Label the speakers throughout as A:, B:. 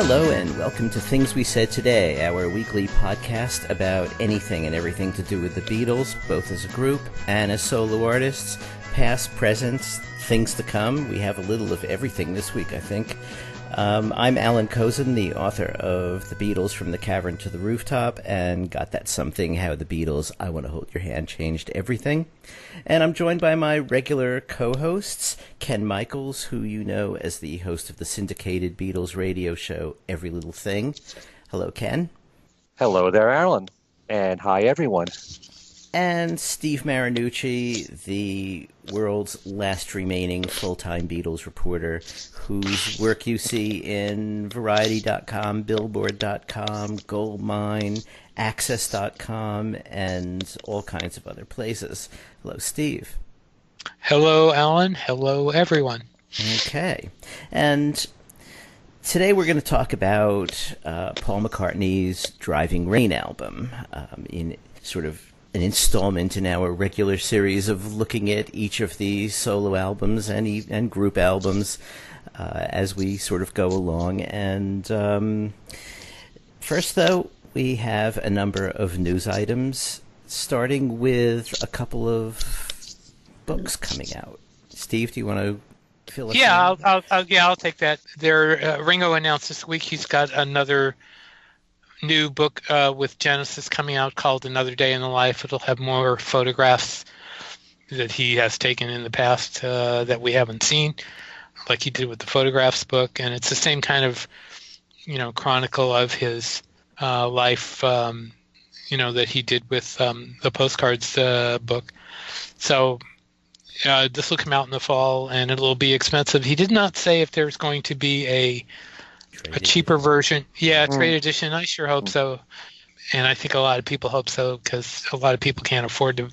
A: Hello and welcome to Things We Said Today, our weekly podcast about anything and everything to do with the Beatles, both as a group and as solo artists, past, present, things to come. We have a little of everything this week, I think. I'm Alan Kozin, the author of The Beatles from the Cavern to the Rooftop, and Got That Something, How the Beatles, I Want to Hold Your Hand, Changed Everything. And I'm joined by my regular co-hosts, Ken Michaels, who you know as the host of the syndicated Beatles radio show, Every Little Thing. Hello, Ken.
B: Hello there, Alan. And hi, everyone.
A: And Steve Marinucci, the world's last remaining full-time Beatles reporter, whose work you see in Variety.com, Billboard.com, Goldmine, Access.com, and all kinds of other places. Hello, Steve.
C: Hello, Alan. Hello, everyone.
A: Okay. And today we're going to talk about Paul McCartney's Driving Rain album in sort of an installment in our regular series of looking at each of the solo albums and group albums as we sort of go along. And first, though, we have a number of news items, starting with a couple of books coming out. Steve, do you want to fill us in?
C: I'll take that. Ringo announced this week he's got another new book with Genesis coming out called Another Day in the Life. It'll have more photographs that he has taken in the past that we haven't seen, like he did with the photographs book. And it's the same kind of, chronicle of his life, that he did with the postcards book. So this will come out in the fall, and it'll be expensive. He did not say if there's going to be a cheaper version. Yeah, trade edition. I sure hope so. And I think a lot of people hope so, because a lot of people can't afford to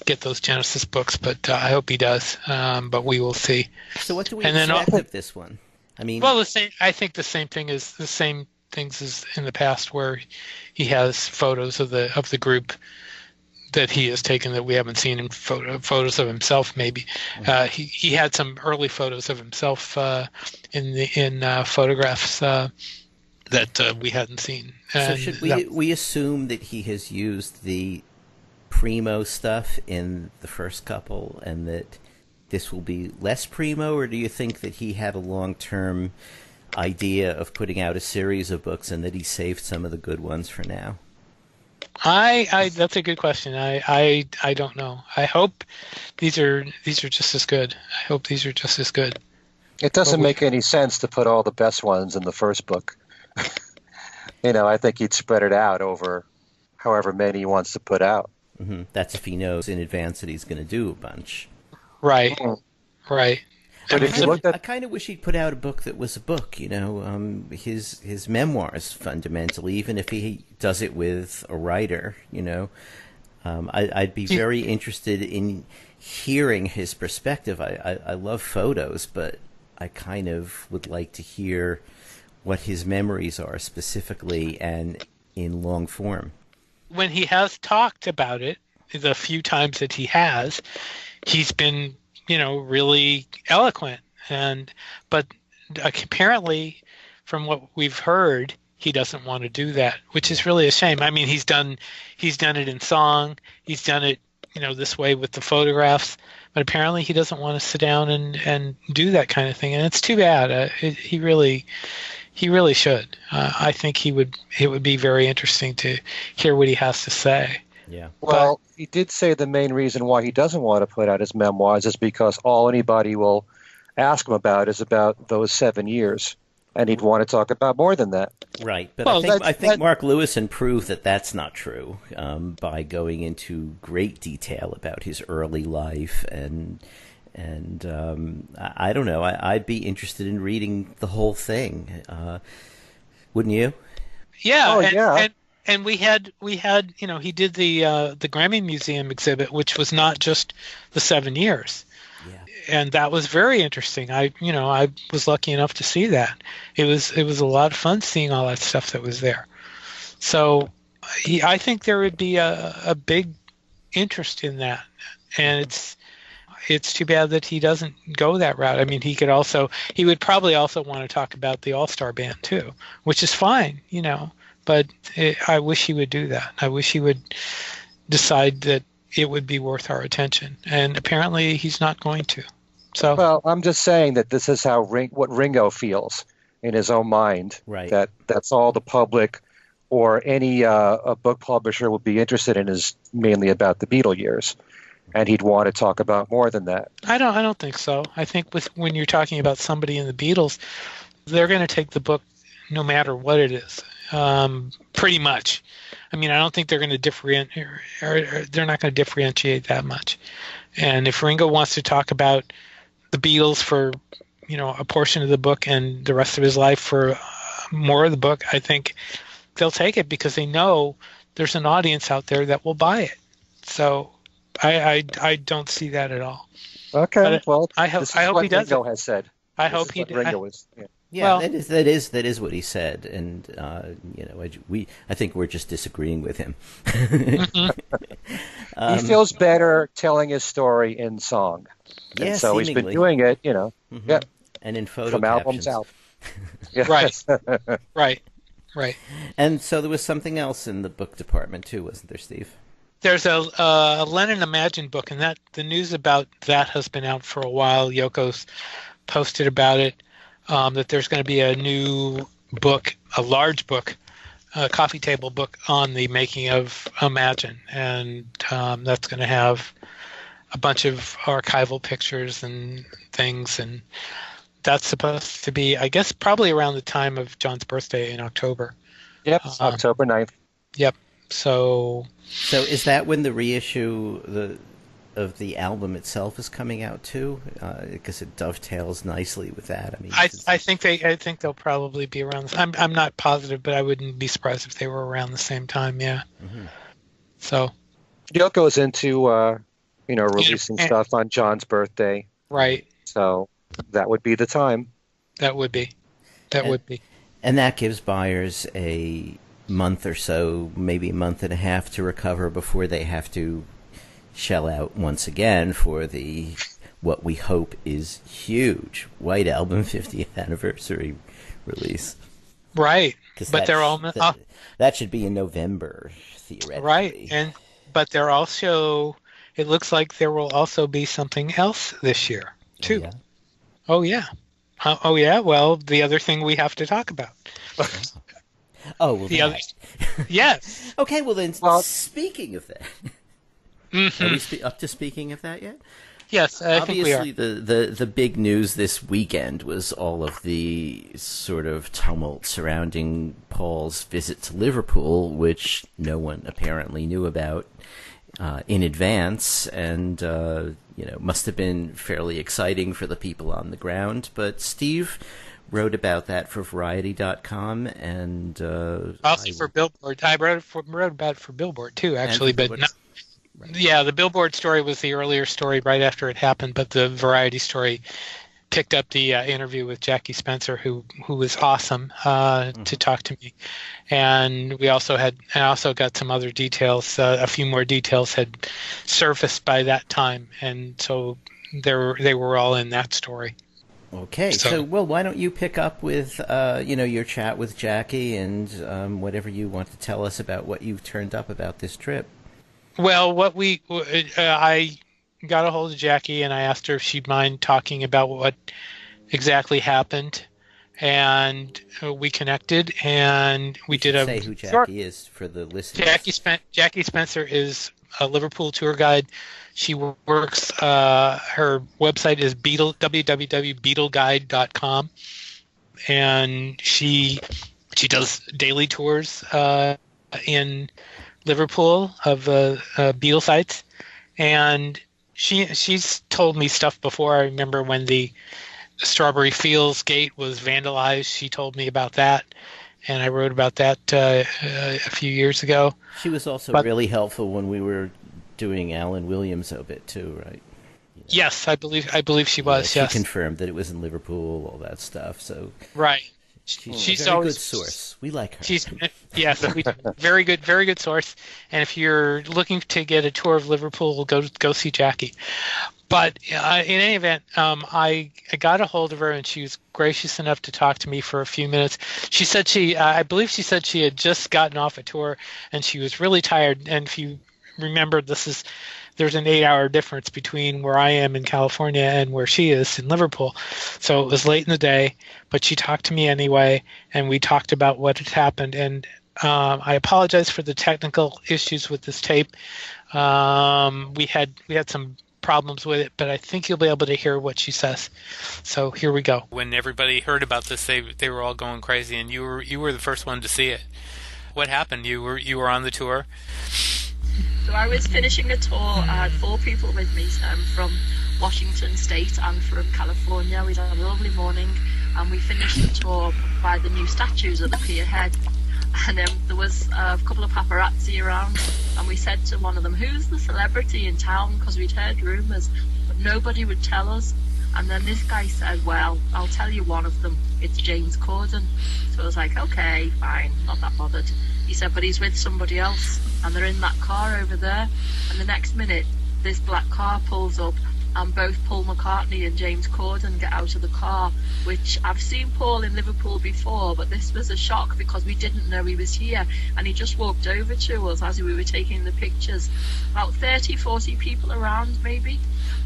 C: get those Genesis books, but I hope he does. But we will see.
A: So what do we expect of this one? I mean,
C: well, I think the same things as in the past, where he has photos of the group that he has taken that we haven't seen, in photos of himself. Maybe he had some early photos of himself in photographs that we hadn't seen.
A: So should we assume that he has used the primo stuff in the first couple, and that this will be less primo, or do you think that he had a long-term idea of putting out a series of books and that he saved some of the good ones for now?
C: That's a good question. I don't know. I hope these are just as good. I hope these are just as good.
B: It doesn't make any sense to put all the best ones in the first book. I think he'd spread it out over however many he wants to put out.
A: Mm-hmm. That's if he knows in advance that he's going to do a bunch.
C: Right. Right.
B: But if you looked at,
A: I kind of wish he'd put out a book that was a book, his memoirs, fundamentally, even if he does it with a writer, I'd be very interested in hearing his perspective. I love photos, but I kind of would like to hear what his memories are specifically and in long form.
C: When he has talked about it, the few times that he has, he's been really eloquent, but apparently, from what we've heard, he doesn't want to do that, which is really a shame. I mean, he's done it in song, he's done it, this way with the photographs, but apparently he doesn't want to sit down and do that kind of thing, and it's too bad. He really should. I think it would be very interesting to hear what he has to say.
A: Yeah.
B: Well, he did say the main reason why he doesn't want to put out his memoirs is because all anybody will ask him about is about those 7 years, and he'd want to talk about more than that.
A: Right, but I think Mark Lewison proved that that's not true by going into great detail about his early life, and I don't know. I'd be interested in reading the whole thing. Wouldn't you?
C: Yeah.
B: Yeah.
C: And we had he did the Grammy Museum exhibit, which was not just the 7 years.
A: Yeah.
C: And that was very interesting. I was lucky enough to see that. It was a lot of fun seeing all that stuff that was there. So I think there would be a big interest in that. And it's too bad that he doesn't go that route. I mean, he would probably also want to talk about the All-Star Band too, which is fine, but I wish he would do that. I wish he would decide that it would be worth our attention, and apparently he's not going to. So,
B: well, I'm just saying that this is how what Ringo feels in his own mind.
A: Right.
B: That's all the public or any a book publisher would be interested in is mainly about the Beatle years, and he'd want to talk about more than that.
C: I don't think so. I think when you're talking about somebody in the Beatles, they're going to take the book no matter what it is, pretty much. I mean, I don't think they're going to differentiate, or they're not going to differentiate that much. And if Ringo wants to talk about the Beatles for, a portion of the book and the rest of his life for more of the book, I think they'll take it because they know there's an audience out there that will buy it. So I don't see that at all.
B: Okay,
C: but
B: well,
C: I hope he does.
B: Ringo has said.
C: I hope he does.
B: Ringo is. Yeah.
A: Yeah, well, that is what he said, and I think we're just disagreeing with him.
B: He feels better telling his story in song,
A: and
B: so
A: seemingly.
B: He's been doing it,
A: Mm-hmm.
B: yeah,
A: and in photo
B: from
A: captions.
B: albums out.
C: Right, right.
A: And so there was something else in the book department too, wasn't there, Steve?
C: There's a Lennon Imagine book, and that the news about that has been out for a while. Yoko's posted about it. That there's going to be a new book, a large book, a coffee table book on the making of Imagine, and that's going to have a bunch of archival pictures and things, and that's supposed to be, I guess, probably around the time of John's birthday in October.
B: Yep, October 9th.
C: Yep. So
A: is that when the reissue of the album itself is coming out too? Because it dovetails nicely with that. I mean,
C: I think they'll probably be around. I'm not positive, but I wouldn't be surprised if they were around the same time. Yeah. Mm-hmm. So
B: Yoko's into releasing stuff on John's birthday.
C: Right.
B: So that would be the time.
C: That would be.
A: And that gives buyers a month or so, maybe a month and a half to recover before they have to shell out once again for the what we hope is huge White Album 50th anniversary release.
C: Right, but
A: that should be in November theoretically.
C: Right, but they're also. It looks like there will also be something else this year too. Oh yeah. Oh yeah. Well, the other thing we have to talk about.
A: Oh well.
C: The other. Yes.
A: Okay. Well then. Speaking of that. Mm-hmm. Are we up to speaking of that yet?
C: Yes, I think we are.
A: Obviously, the big news this weekend was all of the sort of tumult surrounding Paul's visit to Liverpool, which no one apparently knew about in advance, and must have been fairly exciting for the people on the ground. But Steve wrote about that for Variety.com, and
C: also for Billboard. I wrote about it for Billboard too, actually, but not. Right. Yeah, the Billboard story was the earlier story right after it happened, but the Variety story picked up the interview with Jackie Spencer, who was awesome to talk to me, and I also got some other details. A few more details had surfaced by that time, and so they were all in that story.
A: Okay, so why don't you pick up with your chat with Jackie and whatever you want to tell us about what you've turned up about this trip.
C: Well, I got a hold of Jackie and I asked her if she'd mind talking about what exactly happened, and we connected and we did a.
A: Say who Jackie is for the listeners.
C: Jackie Spencer is a Liverpool tour guide. She works. Her website is www.beatleguide.com, and she does daily tours in Liverpool of Beatle sites, and she's told me stuff before. I remember when the Strawberry Fields gate was vandalized. She told me about that, and I wrote about that a few years ago.
A: She was also really helpful when we were doing Alan Williams' obit too, right?
C: Yes, I believe she was.
A: She
C: yes,
A: confirmed that it was in Liverpool, all that stuff. So
C: right.
A: She's a very good source. We like her.
C: Very good source. And if you're looking to get a tour of Liverpool, go see Jackie. But in any event, I got a hold of her, and she was gracious enough to talk to me for a few minutes. She said I believe she said she had just gotten off a tour, and she was really tired. And if you remember, there's an 8-hour difference between where I am in California and where she is in Liverpool. So it was late in the day, but she talked to me anyway, and we talked about what had happened. And I apologize for the technical issues with this tape. We had some problems with it, but I think you'll be able to hear what she says. So here we go. When everybody heard about this, they were all going crazy, and you were the first one to see it. What happened? You were on the tour?
D: So I was finishing a tour. I had 4 people with me from Washington State and from California. We had a lovely morning, and we finished the tour by the new statues at the pier head. And there was a couple of paparazzi around, and we said to one of them, "Who's the celebrity in town?" Because we'd heard rumours, but nobody would tell us. And then this guy said, "Well, I'll tell you one of them. It's James Corden." So I was like, "Okay, fine, not that bothered." He said, "But he's with somebody else, and they're in that car over there." And the next minute, this black car pulls up, and both Paul McCartney and James Corden get out of the car, which I've seen Paul in Liverpool before, but this was a shock because we didn't know he was here, and he just walked over to us as we were taking the pictures. About 30, 40 people around maybe,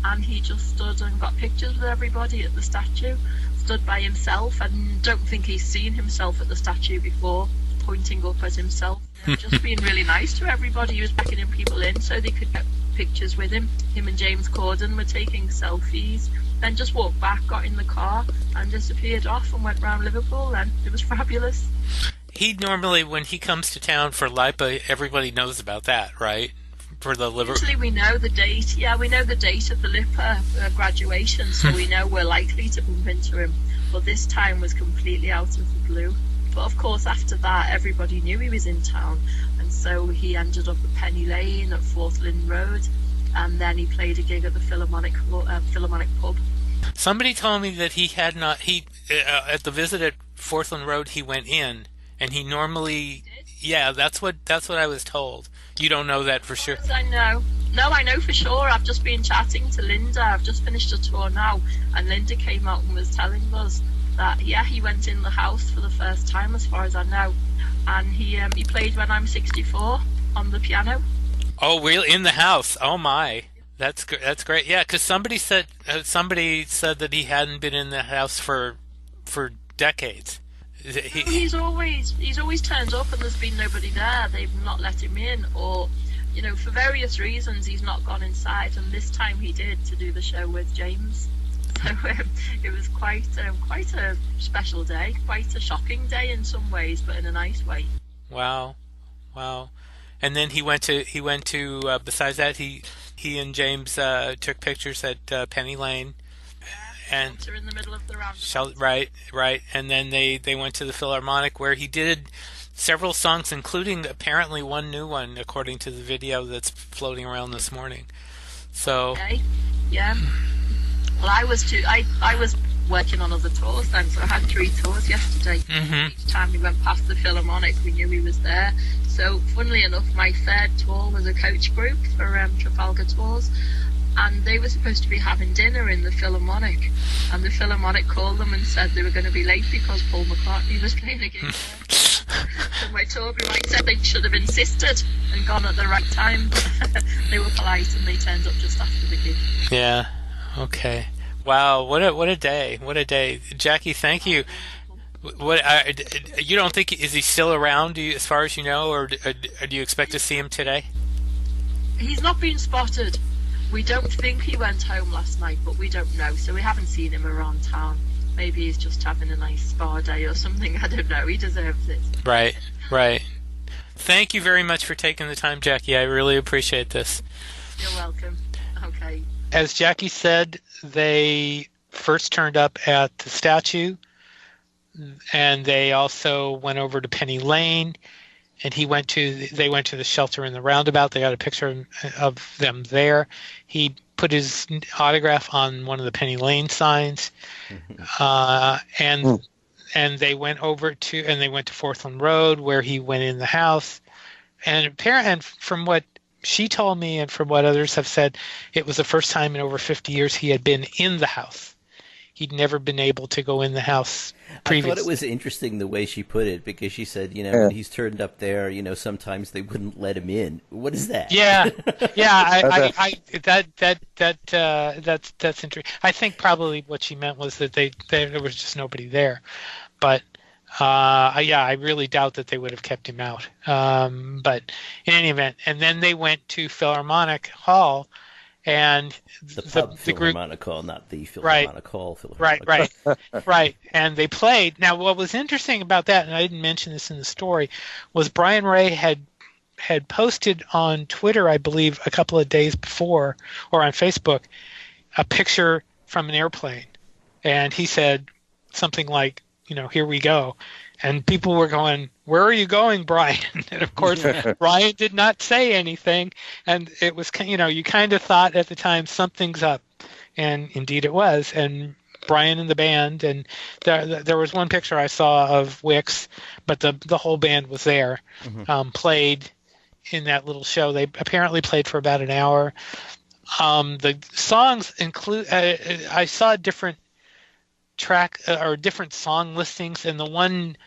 D: and he just stood and got pictures with everybody at the statue, stood by himself, and don't think he's seen himself at the statue before, pointing up at himself, just being really nice to everybody. He was beckoning people in so they could get pictures with him. Him and James Corden were taking selfies, then just walked back, got in the car, and disappeared off and went round Liverpool, and it was fabulous.
C: He normally, when he comes to town for LIPA, everybody knows about that, right? For the
D: Usually we know the date. Yeah, we know the date of the LIPA graduation, so we know we're likely to bump into him. But this time was completely out of the blue. But of course, after that, everybody knew he was in town, and so he ended up at Penny Lane, at Fourth Lynn Road, and then he played a gig at the Philharmonic pub.
C: Somebody told me that he had not. At the visit at Fourth Lynn Road, he went in, and he normally. Yeah, that's what I was told. You don't know that for sure?
D: I know. No, I know for sure. I've just been chatting to Linda. I've just finished a tour now, and Linda came out and was telling us that he went in the house for the first time, as far as I know, and he played When I'm 64 on the piano.
C: Oh, really? In the house? Oh my, that's great. Yeah, because somebody said that he hadn't been in the house for decades.
D: He's always turned up, and there's been nobody there. They've not let him in, or for various reasons he's not gone inside. And this time he did, to do the show with James. So it was quite a special day, quite a shocking day in some ways, but in a nice way.
C: Wow. And then he went to besides that, he and James took pictures at Penny Lane.
D: And in the middle of the roundabout.
C: Right. And then they went to the Philharmonic, where he did several songs, including apparently one new one, according to the video that's floating around this morning. So.
D: Okay. Yeah. Well, I was working on other tours then, so I had 3 tours yesterday.
C: Mm-hmm.
D: Each time we went past the Philharmonic, we knew he was there. So, funnily enough, my 3rd tour was a coach group for Trafalgar Tours, and they were supposed to be having dinner in the Philharmonic, and the Philharmonic called them and said they were going to be late because Paul McCartney was playing a gig there. So my tour guide said they should have insisted and gone at the right time. They were polite, and they turned up just after the gig.
C: Yeah. Okay. Wow. What a day. What a day. Jackie, thank you. What you don't think, is he still around, as far as you know, or do you expect to see him today?
D: He's not been spotted. We don't think he went home last night, but we don't know. So we haven't seen him around town. Maybe he's just having a nice spa day or something. I don't know. He deserves it.
C: Right. Thank you very much for taking the time, Jackie. I really appreciate this.
D: You're welcome. Okay.
C: As Jackie said, they first turned up at the statue, and they also went over to Penny Lane, and they went to the shelter in the roundabout. They got a picture of them there. He put his autograph on one of the Penny Lane signs, and they went to Fourth Lynn Road, where he went in the house, and from what she told me, and from what others have said, it was the first time in over 50 years he had been in the house. He'd never been able to go in the house previously.
A: I thought it was interesting the way she put it, because she said, when he's turned up there, sometimes they wouldn't let him in. What is that?
C: Yeah, that's interesting. I think probably what she meant was that there was just nobody there, but I really doubt that they would have kept him out. But in any event, and then they went to Philharmonic Hall. And
A: the
C: group,
A: Philharmonic Hall, not the Philharmonic Hall.
C: Philharmonic. Right. And they played. Now, what was interesting about that, and I didn't mention this in the story, was Brian Ray had posted on Twitter, I believe, a couple of days before, or on Facebook, a picture from an airplane. And he said something like, here we go. And people were going, where are you going, Brian? And of course, Brian did not say anything. And it was, you kind of thought at the time something's up. And indeed it was. And Brian and the band, and there was one picture I saw of Wix, but the whole band was there, played in that little show. They apparently played for about an hour. The songs include, I saw different track or different song listings, and the one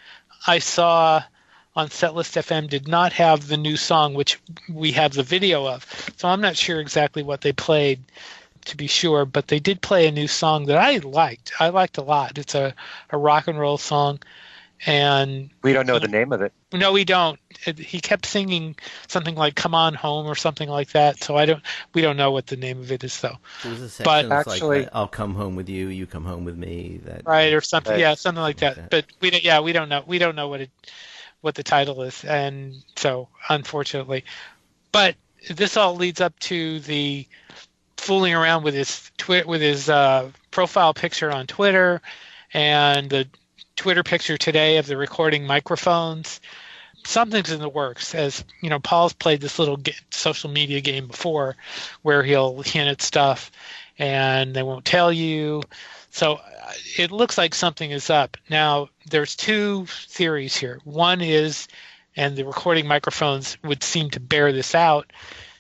C: I saw on Setlist FM did not have the new song, which we have the video of. So I'm not sure exactly what they played, to be sure, but they did play a new song that I liked. I liked a lot. It's a rock and roll song, and
B: we don't know the name of it.
C: No, we don't. He kept singing something like "Come On Home" or something like that. So we don't know what the name of it is, though.
A: There was a section that's actually, like, I'll come home with you, you come home with me.
C: Right, or something. Right. Yeah, something like that. But we don't know. We don't know what the title is, and so unfortunately, but this all leads up to the fooling around with his profile picture on Twitter, and the Twitter picture today of the recording microphones. Something's in the works. As Paul's played this little social media game before, where he'll hint at stuff, and they won't tell you. So it looks like something is up. Now, there's two theories here. One is, and the recording microphones would seem to bear this out,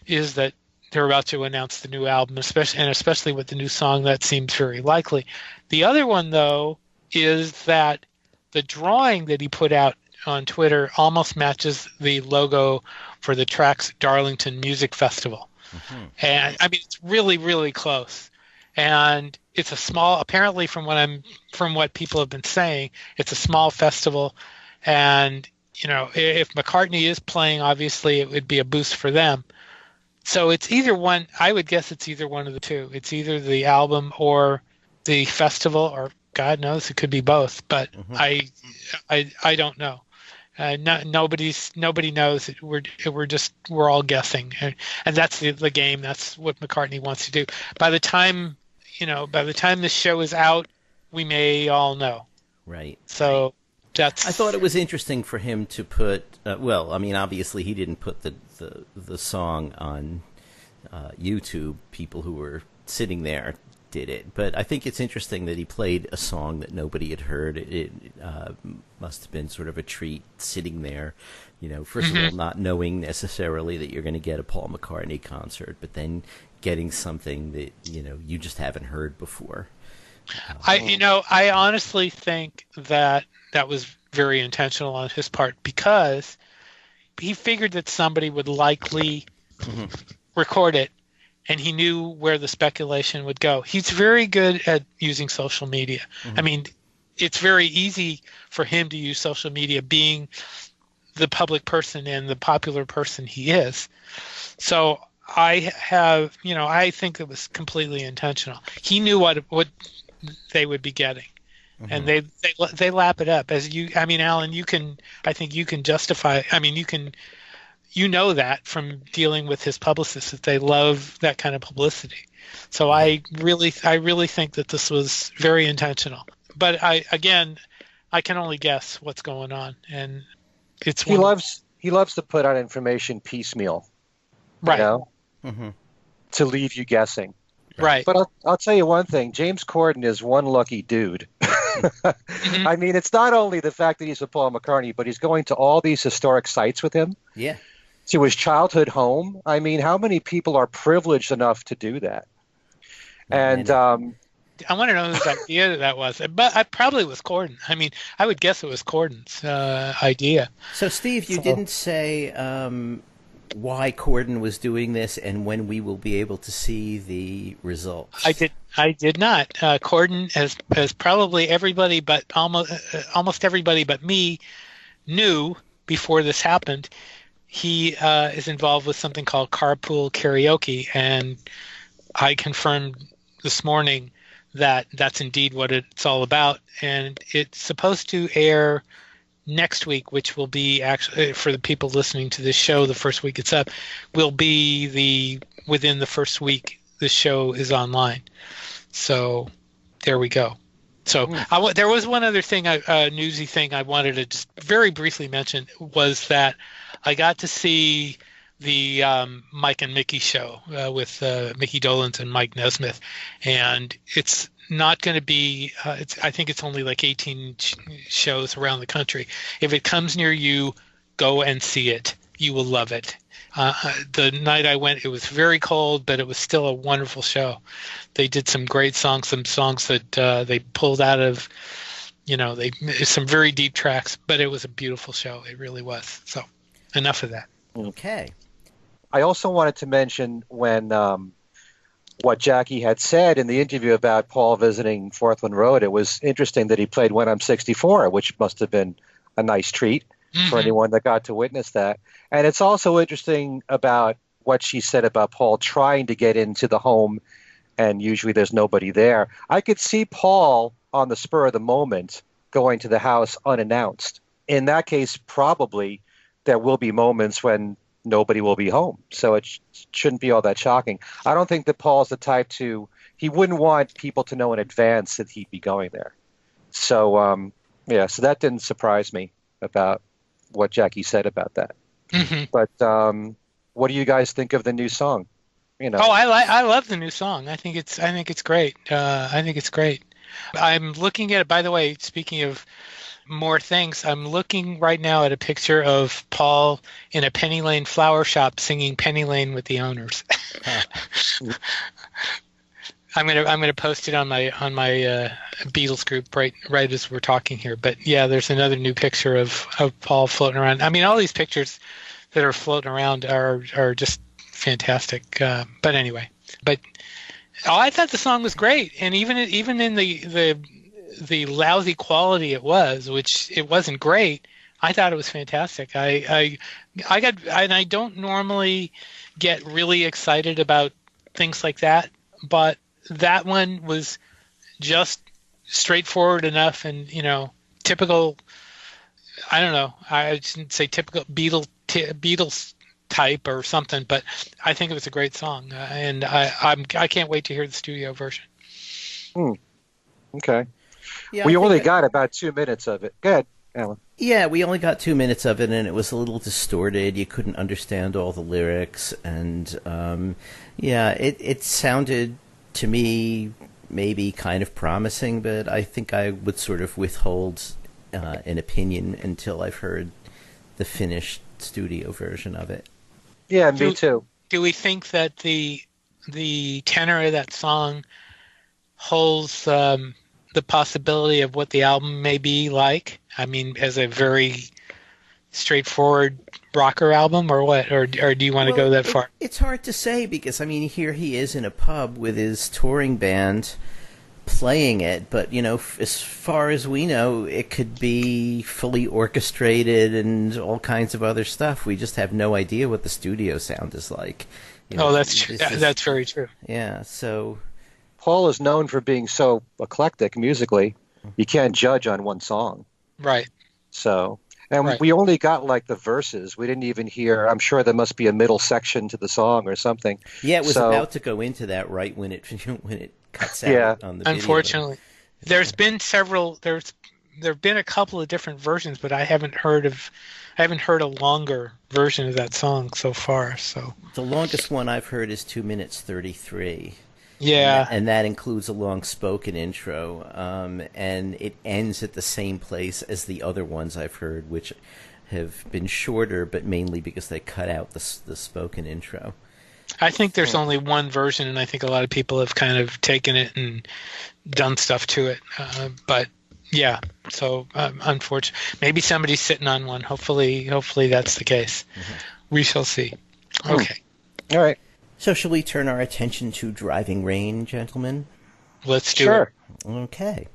C: is that they're about to announce the new album, especially with the new song. That seems very likely. The other one, though, is that the drawing that he put out on Twitter almost matches the logo for the Trax Darlington Music Festival. Mm-hmm. And I mean, it's really, really close. And it's a small, apparently from what people have been saying, it's a small festival. And, if McCartney is playing, obviously it would be a boost for them. So it's either one, I would guess it's either one of the two. It's either the album or the festival, or God knows, it could be both, but I don't know. Nobody knows. We're all guessing, and that's the game. That's what McCartney wants to do. By the time this show is out, we may all know.
A: Right.
C: So that's.
A: I thought it was interesting for him to put. Obviously he didn't put the song on YouTube. People who were sitting there did it, but I think it's interesting that he played a song that nobody had heard. It must have been sort of a treat sitting there, first of all, not knowing necessarily that you're going to get a Paul McCartney concert, but then getting something that you just haven't heard before.
C: I honestly think that was very intentional on his part, because he figured that somebody would likely record it, and he knew where the speculation would go. He's very good at using social media. Mm-hmm. I mean, it's very easy for him to use social media, being the public person and the popular person he is. So I think it was completely intentional. He knew what they would be getting. Mm-hmm. And they lap it up. Alan, I think you can justify, you know that from dealing with his publicist, that they love that kind of publicity. So I really think that this was very intentional. But I can only guess what's going on, and it's
B: he loves to put out information piecemeal,
C: right?
B: To leave you guessing,
C: right?
B: But I'll tell you one thing: James Corden is one lucky dude. I mean, it's not only the fact that he's with Paul McCartney, but he's going to all these historic sites with him.
A: Yeah.
B: to his childhood home. I mean, how many people are privileged enough to do that? And
C: I want to know whose idea that was, but I probably was Corden. I mean, I would guess it was Corden's idea.
A: So, Steve, you didn't say why Corden was doing this and when we will be able to see the results.
C: I did not. Corden, as probably everybody, but almost everybody but me knew before this happened, he is involved with something called carpool karaoke, and I confirmed this morning that that's indeed what it's all about, and it's supposed to air next week, which will be actually, for the people listening to this show, the first week it's up, will be within the first week this show is online. So there we go. So there was one other thing, newsy thing I wanted to just very briefly mention, was that I got to see the Mike and Mickey show with Mickey Dolenz and Mike Nesmith, and it's not going to be. I think it's only like 18 shows around the country. If it comes near you, go and see it. You will love it. The night I went, it was very cold, but it was still a wonderful show. They did some great songs, some songs that they pulled out of, some very deep tracks, but it was a beautiful show. It really was. So enough of that.
A: Okay.
B: I also wanted to mention when what Jackie had said in the interview about Paul visiting Forthland Road. It was interesting that he played When I'm 64, which must have been a nice treat for anyone that got to witness that. And it's also interesting about what she said about Paul trying to get into the home, and usually there's nobody there. I could see Paul on the spur of the moment going to the house unannounced. In that case, probably there will be moments when nobody will be home. So it shouldn't be all that shocking. I don't think that Paul's the type he wouldn't want people to know in advance that he'd be going there. So, so that didn't surprise me about what Jackie said about that. But what do you guys think of the new song?
C: I love the new song. I think it's great. I think it's great. I'm looking at it, by the way, speaking of more things, I'm looking right now at a picture of Paul in a Penny Lane flower shop singing Penny Lane with the owners. I'm gonna post it on my Beatles group right as we're talking here. But yeah, there's another new picture of Paul floating around. I mean, all these pictures that are floating around are just fantastic. But anyway, I thought the song was great, and even in the lousy quality it was, which it wasn't great, I thought it was fantastic. I don't normally get really excited about things like that, but that one was just straightforward enough, and typical. I don't know. I shouldn't say typical Beatles type or something, but I think it was a great song, and I can't wait to hear the studio version.
B: Okay.
A: Yeah,
B: we only got about 2 minutes of it. Go ahead, Alan.
A: Yeah, we only got 2 minutes of it, and it was a little distorted. You couldn't understand all the lyrics, and it sounded to me maybe kind of promising, but I think I would sort of withhold an opinion until I've heard the finished studio version of it.
B: Yeah, me too.
C: Do we think that the tenor of that song holds the possibility of what the album may be like? I mean, as a very straightforward rocker album, or what? Or do you want to go that far?
A: It's hard to say, because I mean, here he is in a pub with his touring band playing it, but as far as we know, it could be fully orchestrated and all kinds of other stuff. We just have no idea what the studio sound is like.
C: That's true. That's very true.
A: Yeah, so
B: Paul is known for being so eclectic musically. You can't judge on one song.
C: Right.
B: So, and we only got like the verses. We didn't even hear, I'm sure there must be a middle section to the song or something.
A: Yeah, it was about to go into that right when it cuts out on the video.
C: Unfortunately. There's been there've been a couple of different versions, but I haven't heard a longer version of that song so far. So
A: the longest one I've heard is 2 minutes 33.
C: Yeah,
A: and that includes a long spoken intro, and it ends at the same place as the other ones I've heard, which have been shorter, but mainly because they cut out the spoken intro.
C: I think there's only one version, and I think a lot of people have kind of taken it and done stuff to it. But yeah, so unfortunately, maybe somebody's sitting on one. Hopefully that's the case. We shall see. Okay.
B: All right.
A: So shall we turn our attention to Driving Rain, gentlemen?
C: Let's do it.
A: Okay.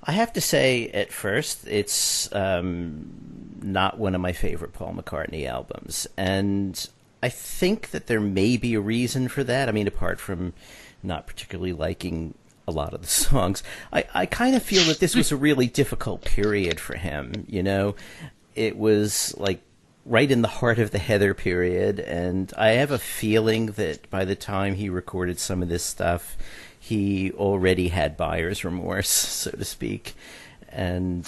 A: I have to say, at first, it's not one of my favorite Paul McCartney albums. And I think that there may be a reason for that. I mean, apart from not particularly liking a lot of the songs, I kind of feel that this was a really difficult period for him, you know? It was, like, right in the heart of the Heather period, and I have a feeling that by the time he recorded some of this stuff, he already had buyer's remorse, so to speak. And,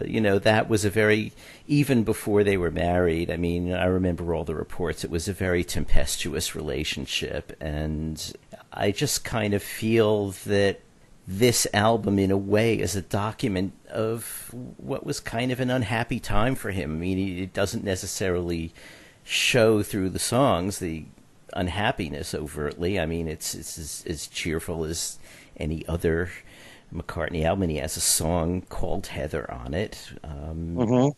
A: you know, that was a very, even before they were married, I mean, I remember all the reports, it was a very tempestuous relationship. And I just kind of feel that this album, in a way, is a document of what was kind of an unhappy time for him. I mean, it doesn't necessarily show through the songs the unhappiness overtly. I mean, it's as cheerful as any other McCartney album, and he has a song called Heather on it.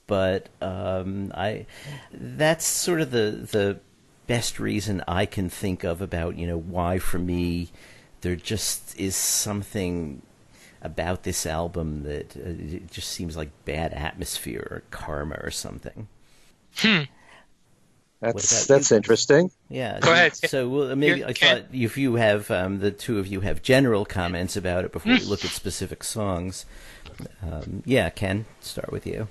A: But that's sort of the best reason I can think of about, you know, why for me there just is something about this album that it just seems like bad atmosphere or karma or something.
B: That's interesting.
A: Yeah.
C: Go ahead.
A: So maybe I thought if you have the two of you have general comments about it before we look at specific songs. Yeah, Ken, start with you.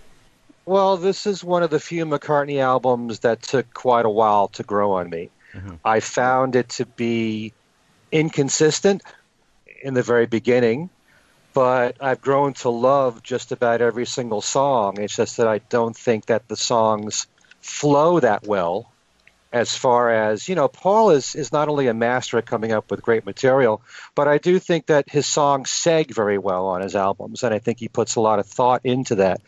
B: Well, this is one of the few McCartney albums that took quite a while to grow on me. I found it to be inconsistent in the very beginning, but I've grown to love just about every single song. It's just that I don't think that the songs flow that well. As far as, you know, Paul is not only a master at coming up with great material, but I do think that his songs seg very well on his albums, and I think he puts a lot of thought into that.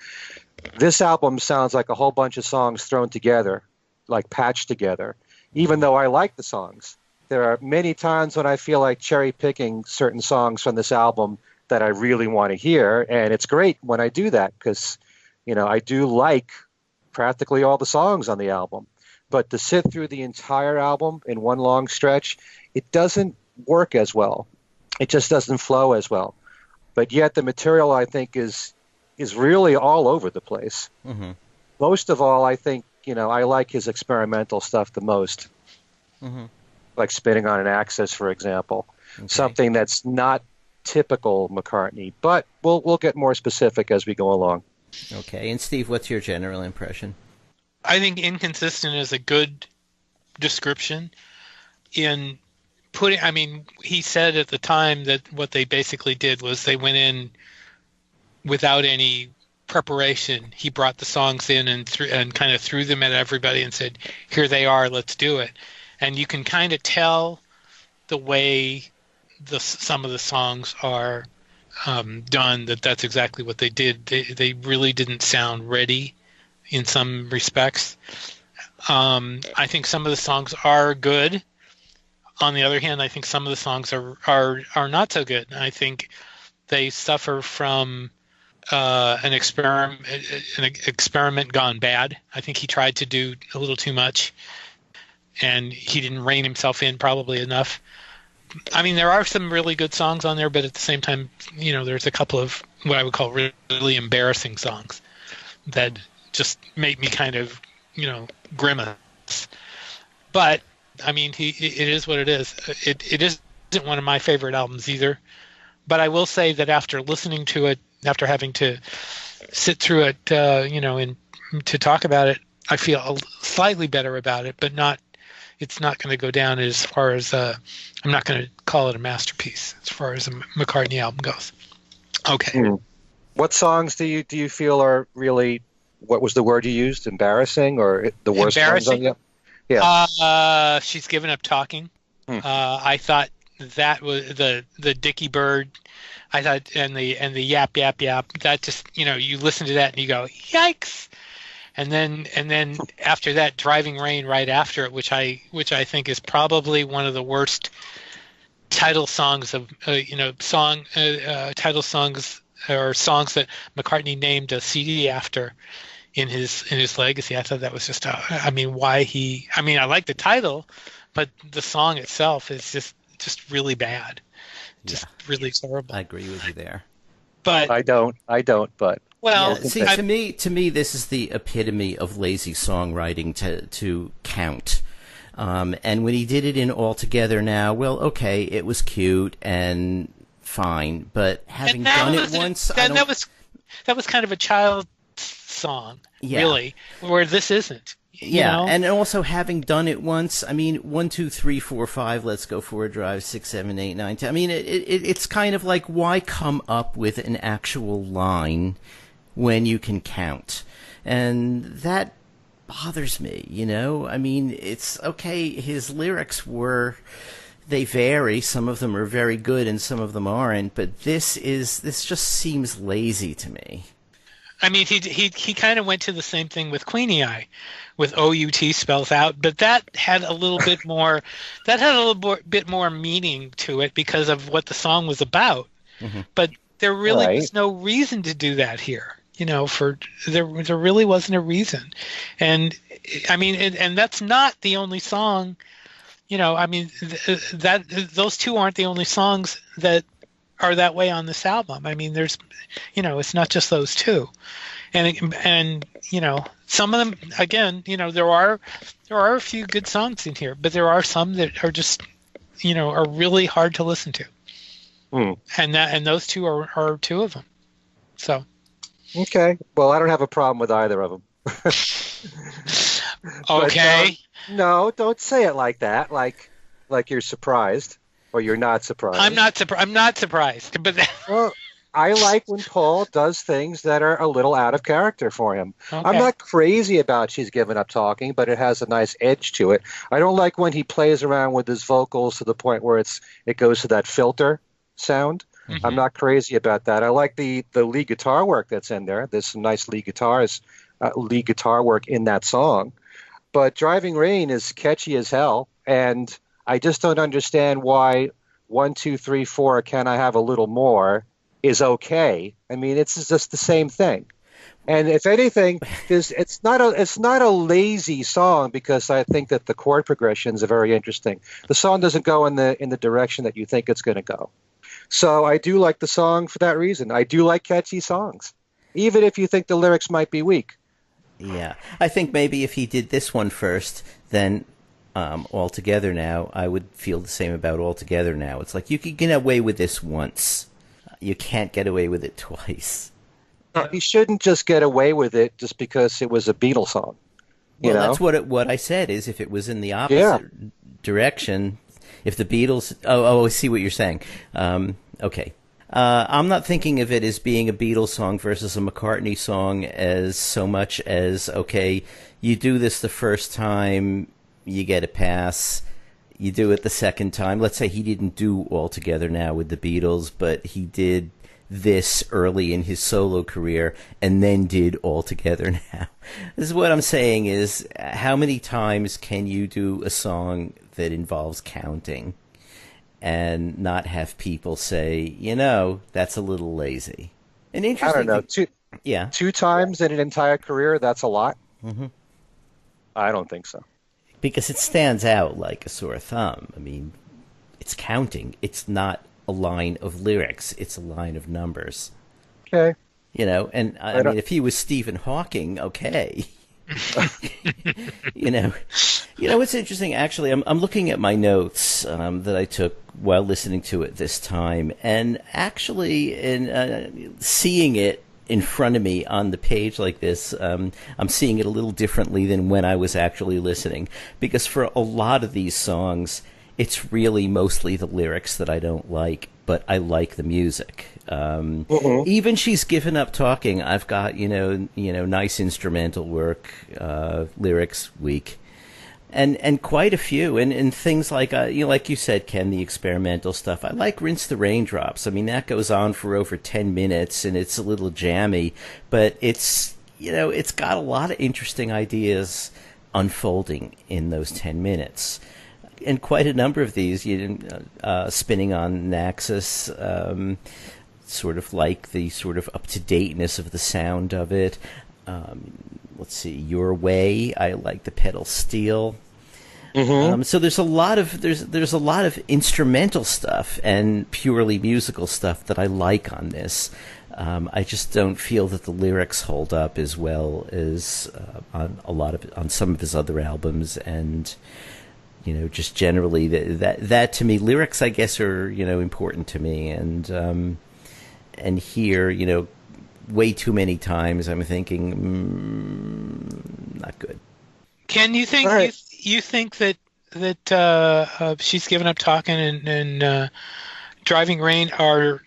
B: This album sounds like a whole bunch of songs thrown together, like patched together, even though I like the songs. There are many times when I feel like cherry-picking certain songs from this album that I really want to hear, and it's great when I do that because, you know, I do like practically all the songs on the album. But to sit through the entire album in one long stretch, it doesn't work as well. It just doesn't flow as well. But yet the material, I think, is really all over the place. Most of all, I think, you know, I like his experimental stuff the most. Like Spinning on an Axis, for example. Okay. Something that's not typical McCartney. But we'll get more specific as we go along.
A: Okay. And Steve, what's your general impression?
C: I think inconsistent is a good description. In putting, I mean, he said at the time that what they basically did was they went in without any preparation. He brought the songs in and kind of threw them at everybody and said, "Here they are, let's do it." And you can kind of tell the way some of the songs are done that's exactly what they did. They really didn't sound ready in some respects. I think some of the songs are good. On the other hand, I think some of the songs are not so good. I think they suffer from an experiment gone bad. I think he tried to do a little too much, and he didn't rein himself in probably enough. I mean, there are some really good songs on there, but at the same time, you know, there's a couple of what I would call really embarrassing songs that just make me kind of, you know, grimace. But I mean, it is what it is. It isn't one of my favorite albums either. But I will say that after listening to it, after having to sit through it, you know, and to talk about it, I feel slightly better about it, but not. It's not going to go down as far as I'm not going to call it a masterpiece as far as a McCartney album goes. Okay.
B: What songs do you feel are really, what was the word you used? Embarrassing or the worst ones on you? Yeah.
C: She's Given Up Talking. I thought that was the Dickie Bird. I thought and the yap yap yap. That just, you know, you listen to that and you go yikes. and then after that, Driving Rain right after it, which I think is probably one of the worst title songs of title songs or songs that McCartney named a CD after in his legacy. I thought that was just I like the title, but the song itself is just really bad, really terrible.
A: I agree with you there.
C: But
B: I don't. But
C: well,
A: see, to me, this is the epitome of lazy songwriting to count. And when he did it in All Together Now, well, okay, it was cute and fine, but having done it once,
C: that was kind of a child song, really, where this isn't. You know?
A: And also having done it once, I mean, 1, 2, 3, 4, 5, let's go for a drive, 6, 7, 8, 9, 10. I mean, it's kind of like, why come up with an actual line when you can count? And that bothers me, you know? I mean, it's okay, his lyrics they vary. Some of them are very good and some of them aren't, but this just seems lazy to me.
C: I mean, he kind of went to the same thing with Queenie Eye, with OUT spells out, but that had a little bit more. That had a little bit more meaning to it because of what the song was about. Mm-hmm. But there really was no reason to do that here. You know, there really wasn't a reason, and I mean, and that's not the only song. You know, I mean, those two aren't the only songs that are that way on this album. I mean, there's, you know, it's not just those two, and you know, some of them, again, you know, there are a few good songs in here, but there are some that are just, you know, are really hard to listen to, and those two are two of them. So, okay,
B: well, I don't have a problem with either of them.
C: Okay.
B: But, no, don't say it like that. Like you're surprised. Or you're not surprised.
C: I'm not surprised. But
B: well, I like when Paul does things that are a little out of character for him. Okay. I'm not crazy about She's Given Up Talking, but it has a nice edge to it. I don't like when he plays around with his vocals to the point where it goes to that filter sound. Mm-hmm. I'm not crazy about that. I like the lead guitar work that's in there. There's some nice lead guitar work in that song. But Driving Rain is catchy as hell, and I just don't understand why 1, 2, 3, 4, Can I Have a Little More is okay. I mean, it's just the same thing. And if anything, it's not a lazy song because I think that the chord progressions are very interesting. The song doesn't go in the direction that you think it's going to go. So I do like the song for that reason. I do like catchy songs, even if you think the lyrics might be weak.
A: Yeah, I think maybe if he did this one first, then All Together Now, I would feel the same about All Together Now. It's like you could get away with this once. You can't get away with it twice.
B: He shouldn't just get away with it just because it was a Beatles song. You know?
A: That's what I said, is if it was in the opposite direction, if the Beatles... Oh, I see what you're saying. Okay. I'm not thinking of it as being a Beatles song versus a McCartney song as so much as, okay, you do this the first time, you get a pass. You do it the second time. Let's say he didn't do All Together Now with the Beatles, but he did this early in his solo career and then did All Together Now. This is what I'm saying is, how many times can you do a song that involves counting and not have people say, you know, that's a little lazy? An interesting.
B: I don't know. Two times in an entire career, that's a lot? Mm-hmm. I don't think so.
A: Because it stands out like a sore thumb. I mean, it's counting. It's not a line of lyrics. It's a line of numbers.
B: Okay.
A: You know, and I mean, if he was Stephen Hawking, okay. You know, what's interesting, actually, I'm looking at my notes that I took while listening to it this time, and actually in seeing it in front of me on the page like this, I'm seeing it a little differently than when I was actually listening, because for a lot of these songs, it's really mostly the lyrics that I don't like, but I like the music. Even She's Given Up Talking, I've got, nice instrumental work, lyrics weak, and quite a few, and things like, like you said, Ken, the experimental stuff. I like Rinse the Raindrops. I mean, that goes on for over 10 minutes, and it's a little jammy, but it's it's got a lot of interesting ideas unfolding in those 10 minutes. And quite a number of these, spinning on Naxos, sort of like the sort of up-to-dateness of the sound of it. Let's see, Your Way, I like the pedal steel. Mm-hmm. So there's a lot of instrumental stuff and purely musical stuff that I like on this. I just don't feel that the lyrics hold up as well as on some of his other albums, and just generally that to me, lyrics I guess are important to me, and here way too many times I'm thinking not good.
C: Ken, you think you think that She's Given Up Talking and Driving Rain are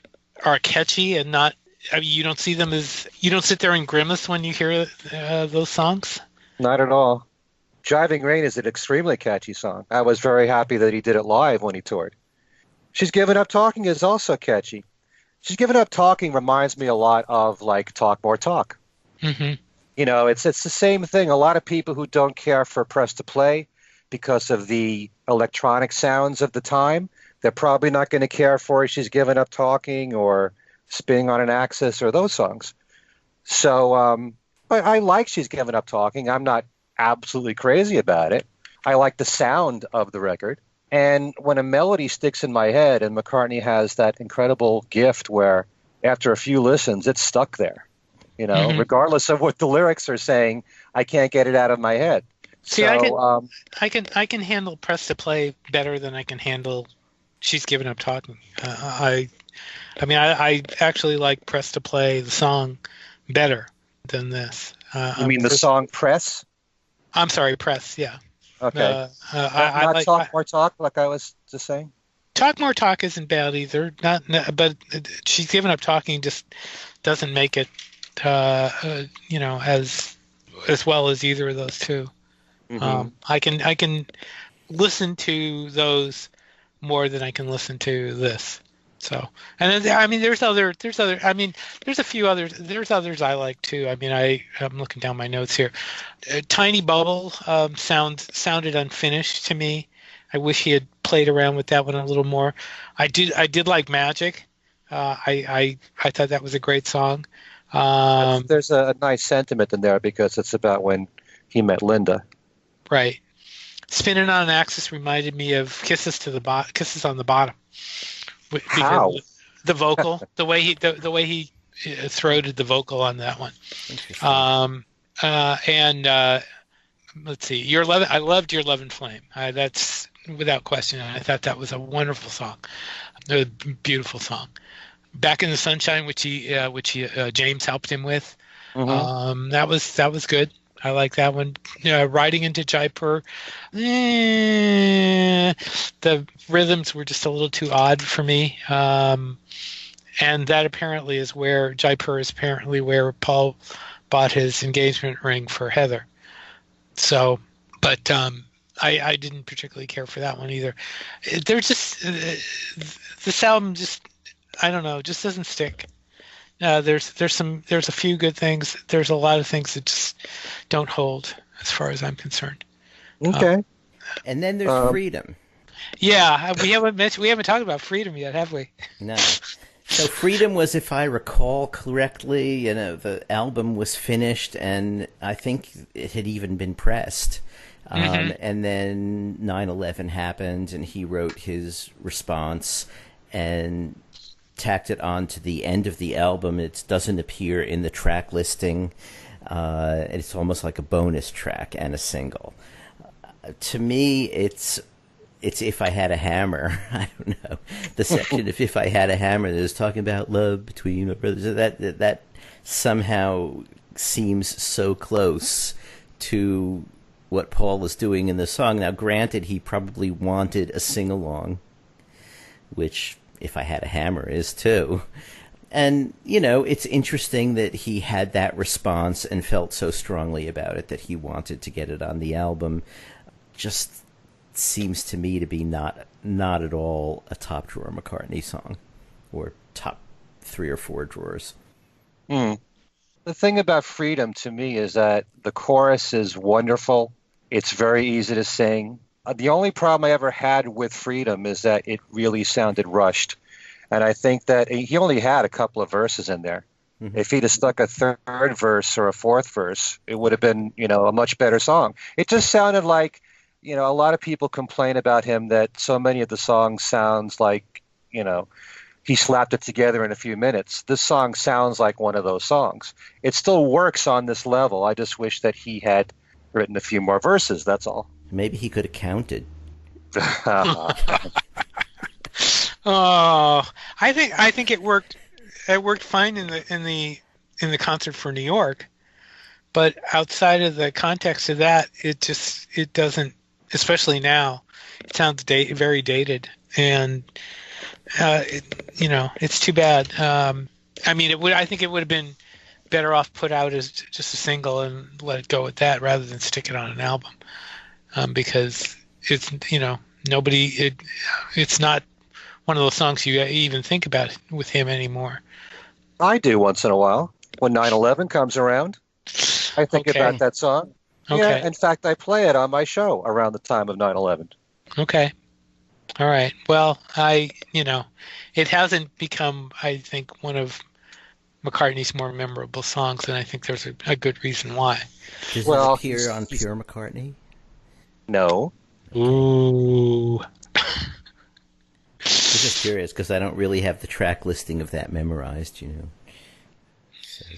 C: catchy and not? I mean, you don't see them as, you don't sit there and grimace when you hear those songs?
B: Not at all. Driving Rain is an extremely catchy song. I was very happy that he did it live when he toured. She's Given Up Talking is also catchy. She's Given Up Talking reminds me a lot of like Talk More Talk. Mm-hmm. It's the same thing. A lot of people who don't care for Press to Play because of the electronic sounds of the time, they're probably not going to care for She's Given Up Talking or Spinning on an Axis or those songs. So, but I like She's Given Up Talking. I'm not absolutely crazy about it. I like the sound of the record. And when a melody sticks in my head, and McCartney has that incredible gift where after a few listens, it's stuck there, mm-hmm. regardless of what the lyrics are saying, I can't get it out of my head.
C: See, I can handle Press to Play better than I can handle She's Given Up Talking. I actually like Press to Play, the song, better than this.
B: You mean the song Press?
C: I'm sorry, Press, yeah.
B: Okay. I like Talk More Talk, like I was just saying?
C: Talk More Talk isn't bad either, but She's Given Up Talking just doesn't make it, as well as either of those two. Mm-hmm. I can listen to those more than I can listen to this. So, and then, I mean, there's a few others. There's others I like too. I mean, I'm looking down my notes here. Tiny Bubble sounded unfinished to me. I wish he had played around with that one a little more. I did like Magic. I thought that was a great song.
B: There's a nice sentiment in there because it's about when he met Linda.
C: Right. Spinning on an Axis reminded me of Kisses on the Bottom.
B: How?
C: The vocal, the way he throated the vocal on that one. Let's see, I loved Your Love and Flame. That's without question. I thought that was a wonderful song, a beautiful song. Back in the Sunshine, which James helped him with. Mm-hmm. That was good. I like that one. Riding into Jaipur, the rhythms were just a little too odd for me. And that apparently is where Jaipur is apparently where Paul bought his engagement ring for Heather. So, but I didn't particularly care for that one either. They're just this album just, I don't know, just doesn't stick. There's a few good things. There's a lot of things that just don't hold, as far as I'm concerned.
B: Okay.
A: And then there's Freedom.
C: Yeah, we haven't talked about Freedom yet, have we?
A: No. So Freedom was, if I recall correctly, the album was finished, and I think it had even been pressed. Mm-hmm. And then 9/11 happened, and he wrote his response and tacked it on to the end of the album. It doesn't appear in the track listing. It's almost like a bonus track and a single. To me, it's If I Had a Hammer. I don't know. The section of If I Had a Hammer that is talking about love between my brothers, that somehow seems so close to what Paul was doing in the song. Now, granted, he probably wanted a sing-along, which If I Had a Hammer is too. And, it's interesting that he had that response and felt so strongly about it that he wanted to get it on the album. Just seems to me to be not at all a top drawer McCartney song, or top 3 or 4 drawers.
B: The thing about Freedom to me is that the chorus is wonderful. It's very easy to sing. The only problem I ever had with Freedom is that it really sounded rushed. And I think that he only had a couple of verses in there.
A: Mm-hmm.
B: If he'd have stuck a third verse or a fourth verse, it would have been, a much better song. It just sounded like, a lot of people complain about him that so many of the songs sounds like, he slapped it together in a few minutes. This song sounds like one of those songs. It still works on this level. I just wish that he had written a few more verses, that's all.
A: Maybe he could have counted.
C: Oh, I think it worked. It worked fine in the concert for New York, but outside of the context of that, it doesn't. Especially now, it sounds very dated, and it's too bad. I think it would have been better off put out as just a single and let it go with that rather than stick it on an album, because it's it's not one of those songs you even think about with him anymore.
B: I do once in a while. When 9/11 comes around, I think about that song.
C: Okay.
B: Yeah, in fact, I play it on my show around the time of 9/11.
C: Okay. All right. Well, it hasn't become, I think, one of McCartney's more memorable songs, and I think there's a good reason why.
A: Does it appear on Pure McCartney?
B: No.
C: Ooh.
A: I'm just curious because I don't really have the track listing of that memorized, So.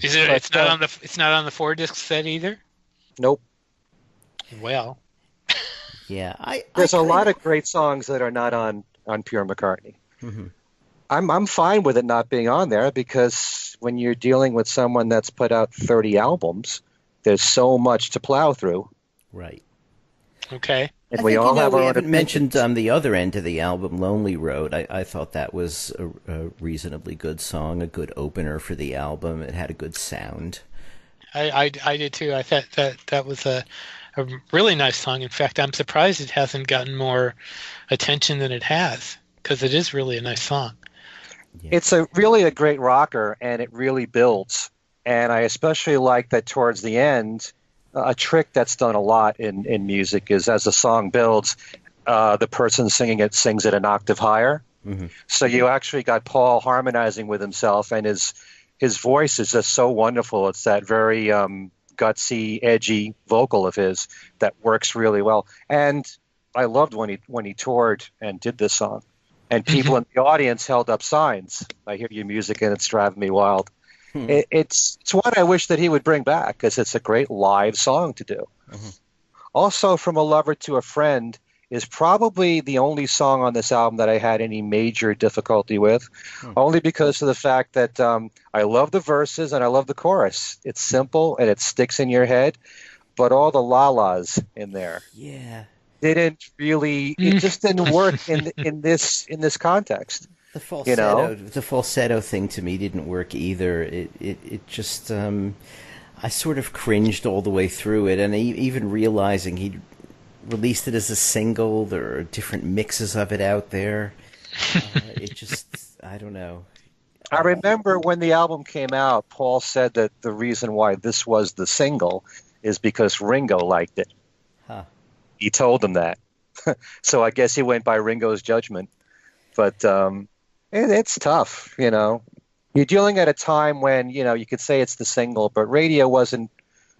C: Is it? It's not on the. It's not on the 4-disc set either.
B: Nope.
C: Well.
A: Yeah,
B: there's a lot of great songs that are not on Pure McCartney.
A: Mm-hmm.
B: I'm fine with it not being on there because when you're dealing with someone that's put out 30 albums, there's so much to plow through.
A: Right.
C: Okay.
B: And we
A: haven't mentioned on the other end of the album, Lonely Road. I thought that was a reasonably good song, a good opener for the album. It had a good sound.
C: I did too. I thought that was a really nice song. In fact, I'm surprised it hasn't gotten more attention than it has because it is really a nice song.
B: Yeah. It's really a great rocker, and it really builds. And I especially like that towards the end, a trick that's done a lot in music is as the song builds, the person singing it sings it an octave higher.
A: Mm-hmm.
B: So you actually got Paul harmonizing with himself, and his voice is just so wonderful. It's that very gutsy, edgy vocal of his that works really well. And I loved when he toured and did this song. And people in the audience held up signs. I hear your music and it's driving me wild.
A: Mm-hmm.
B: It's one I wish that he would bring back because it's a great live song to do.
A: Mm-hmm.
B: Also, From a Lover to a Friend is probably the only song on this album that I had any major difficulty with, only because of the fact that I love the verses and I love the chorus. It's simple and it sticks in your head, but all the la-las in there.
A: Yeah.
B: Didn't really. It just didn't work in this context.
A: The falsetto thing to me didn't work either. It just I sort of cringed all the way through it, and even realizing he released it as a single, there are different mixes of it out there. It just, I don't know.
B: I remember when the album came out, Paul said that the reason why this was the single is because Ringo liked it.
A: Huh.
B: He told him that. So I guess he went by Ringo's judgment. But it's tough, You're dealing at a time when, you could say it's the single, but radio wasn't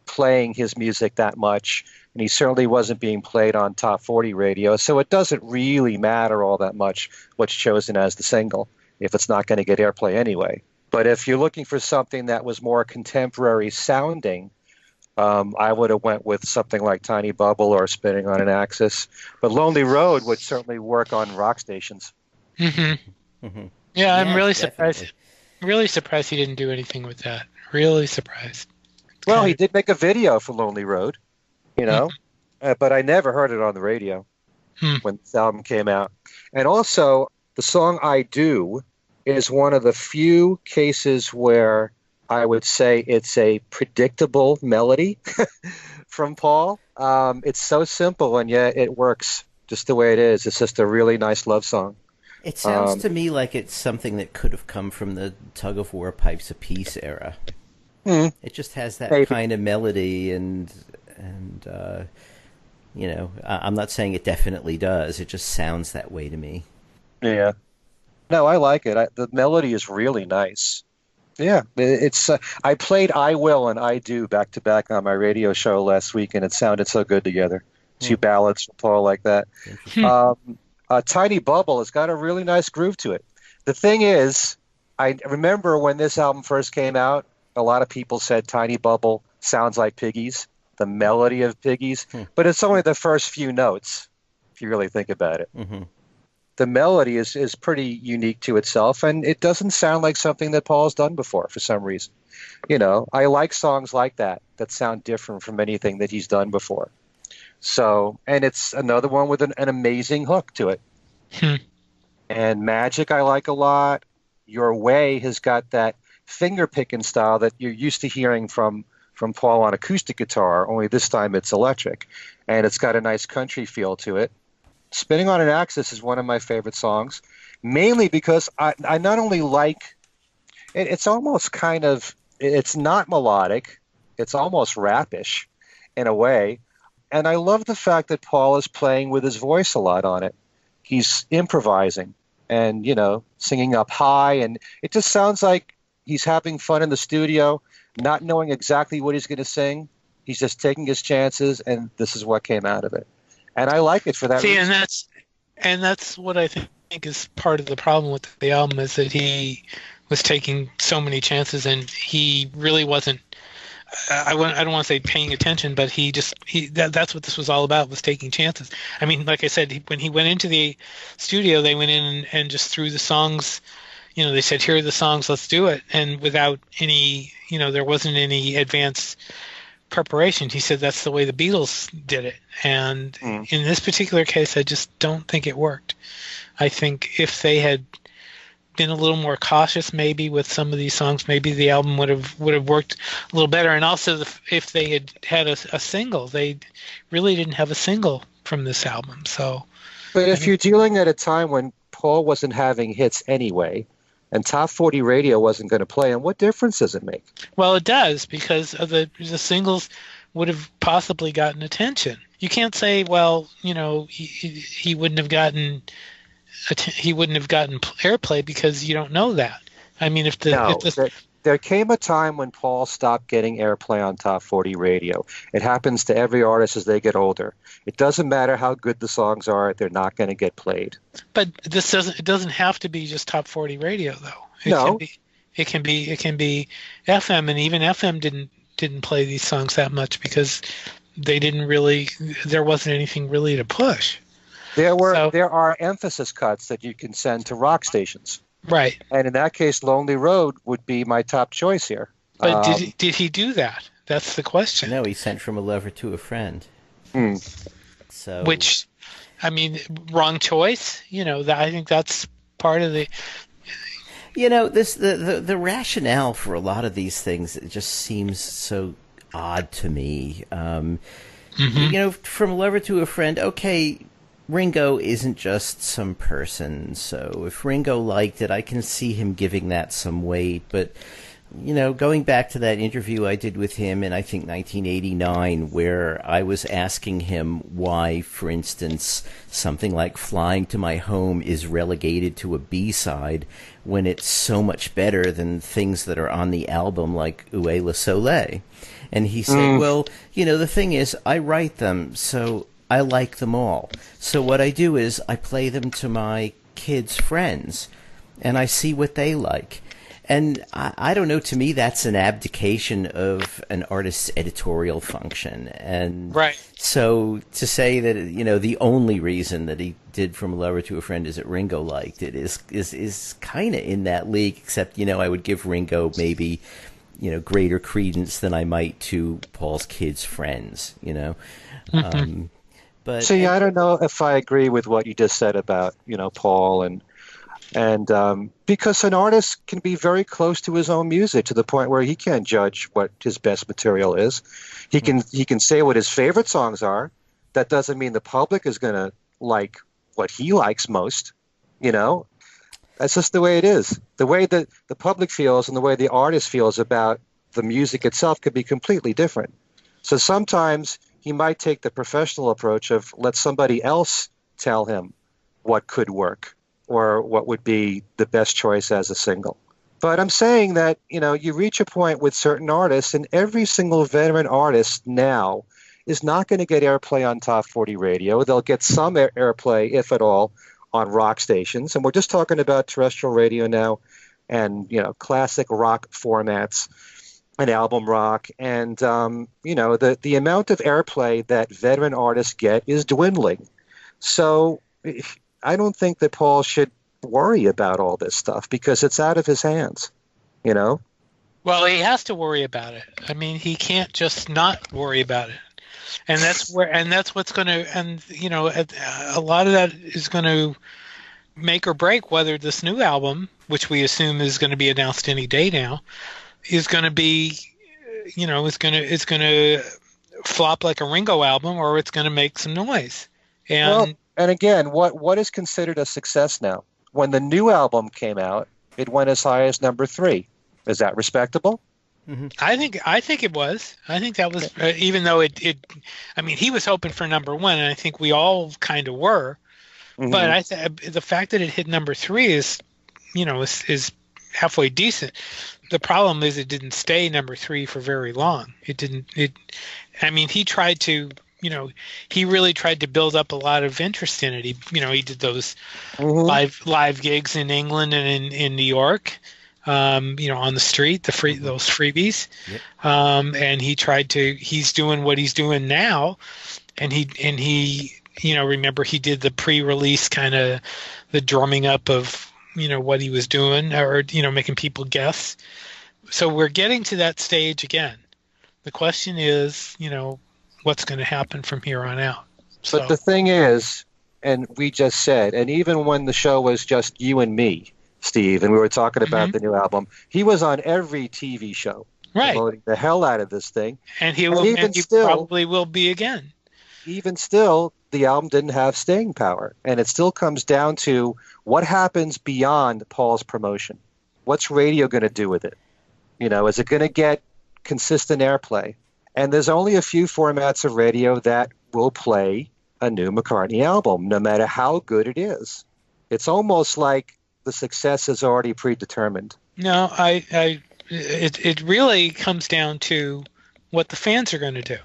B: playing his music that much, and he certainly wasn't being played on top 40 radio. So it doesn't really matter all that much what's chosen as the single if it's not going to get airplay anyway. But if you're looking for something that was more contemporary sounding, I would have went with something like Tiny Bubble or Spinning on an Axis. But Lonely Road would certainly work on rock stations.
C: Mm-hmm. Mm-hmm. Yeah, I'm really
A: definitely.
C: surprised. Really surprised he didn't do anything with that. Really surprised.
B: Well, he did make a video for Lonely Road, but I never heard it on the radio when this album came out. And also, the song I Do is one of the few cases where I would say it's a predictable melody from Paul. It's so simple, and yet it works just the way it is. It's just a really nice love song.
A: It sounds to me like it's something that could have come from the Tug of War Pipes of Peace era. It just has that
B: Maybe.
A: kind of melody, and I'm not saying it definitely does. It just sounds that way to me.
B: Yeah. No, I like it. The melody is really nice. Yeah, it's. I played "I Will" and "I Do" back to back on my radio show last week, and it sounded so good together. Two ballads from Paul like that.
A: Interesting.
B: "Tiny Bubble" has got a really nice groove to it. The thing is, I remember when this album first came out, a lot of people said "Tiny Bubble" sounds like Piggies, the melody of Piggies, but it's only the first few notes, if you really think about it.
A: Mm-hmm.
B: The melody is pretty unique to itself, and it doesn't sound like something that Paul's done before for some reason. I like songs like that sound different from anything that he's done before. So, and it's another one with an amazing hook to it. And Magic I like a lot. Your Way has got that finger picking style that you're used to hearing from Paul on acoustic guitar, only this time it's electric. And it's got a nice country feel to it. Spinning on an Axis is one of my favorite songs, mainly because I not only like it, it's almost kind of, it's not melodic, it's almost rapish in a way, and I love the fact that Paul is playing with his voice a lot on it. He's improvising and, singing up high, and it just sounds like he's having fun in the studio, not knowing exactly what he's going to sing. He's just taking his chances, and this is what came out of it. And I like it for that reason.
C: And that's what I think is part of the problem with the album, is that he was taking so many chances, and he really wasn't. I don't want to say paying attention, but that's what this was all about, was taking chances. I mean, like I said, when he went into the studio, they went in and just threw the songs. They said, "Here are the songs, let's do it," and without any, there wasn't any advanced preparation. He said that's the way the Beatles did it, and in this particular case, I just don't think it worked. I think if they had been a little more cautious, maybe with some of these songs, maybe the album would have worked a little better. And also, if they had a single, they really didn't have a single from this album. So,
B: but if you're dealing at a time when Paul wasn't having hits anyway, and Top 40 Radio wasn't going to play him, what difference does it make?
C: Well, it does, because of the singles would have possibly gotten attention. You can't say, well, he wouldn't have gotten airplay, because you don't know that. I mean,
B: there came a time when Paul stopped getting airplay on Top 40 Radio. It happens to every artist as they get older. It doesn't matter how good the songs are; they're not going to get played.
C: But it doesn't have to be just Top 40 Radio, though. It can be FM, and even FM didn't play these songs that much, because there wasn't anything really to push.
B: There are emphasis cuts that you can send to rock stations.
C: Right. And
B: in that case, Lonely Road would be my top choice here.
C: But did he do that? That's the question.
A: No, he sent From a Lover to a Friend. So,
C: which, I mean, wrong choice. I think that's part of the.
A: The rationale for a lot of these things, it just seems so odd to me. From a Lover to a Friend, okay, Ringo isn't just some person, so if Ringo liked it, I can see him giving that some weight. But, going back to that interview I did with him in, I think, 1989, where I was asking him why, for instance, something like Flying to My Home is relegated to a B-side when it's so much better than things that are on the album like Où est le Soleil. And he said, well, the thing is, I write them, so I like them all. So what I do is I play them to my kids' friends, and I see what they like. And I don't know, to me that's an abdication of an artist's editorial function. And
C: right.
A: So to say that, the only reason that he did From a Lover to a Friend is that Ringo liked it is kind of in that league, except, I would give Ringo maybe, greater credence than I might to Paul's kids' friends, But
B: see, I don't know if I agree with what you just said about, Paul and because an artist can be very close to his own music to the point where he can't judge what his best material is. He can say what his favorite songs are. That doesn't mean the public is going to like what he likes most. That's just the way it is. The way that the public feels and the way the artist feels about the music itself could be completely different. So sometimes he might take the professional approach of let somebody else tell him what could work or what would be the best choice as a single. But I'm saying that, you reach a point with certain artists, and every single veteran artist now is not going to get airplay on top 40 radio. They'll get some airplay, if at all, on rock stations. And we're just talking about terrestrial radio now and, classic rock formats and album rock. And, the amount of airplay that veteran artists get is dwindling. So I don't think that Paul should worry about all this stuff because it's out of his hands,
C: Well, he has to worry about it. I mean, he can't just not worry about it. And that's what's going to, a lot of that is going to make or break whether this new album, which we assume is going to be announced any day now, is going to be, it's going to flop like a Ringo album, or it's going to make some noise. And
B: again, what is considered a success now? When the new album came out, it went as high as number 3. Is that respectable?
C: Mm-hmm. I think it was. I think that was, even though he was hoping for number 1, and I think we all kind of were. Mm-hmm. But the fact that it hit number 3 is halfway decent. The problem is it didn't stay number 3 for very long. He tried to, he really tried to build up a lot of interest in it. He did those
B: mm-hmm.
C: live gigs in England and in New York. On the street, those freebies.
A: Yep.
C: And he's doing what he's doing now. And he remember he did the pre-release kind of the drumming up of, what he was doing or, making people guess. So we're getting to that stage again. The question is, what's going to happen from here on out.
B: But the thing is, and we just said, and even when the show was just you and me, Steve, and we were talking about the new album, he was on every TV show,
C: right,
B: promoting the hell out of this thing.
C: And he probably will be again.
B: Even still, the album didn't have staying power. And it still comes down to what happens beyond Paul's promotion. What's radio going to do with it? Is it going to get consistent airplay? And there's only a few formats of radio that will play a new McCartney album, no matter how good it is. It's almost like the success is already predetermined.
C: No, it really comes down to what the fans are going to do.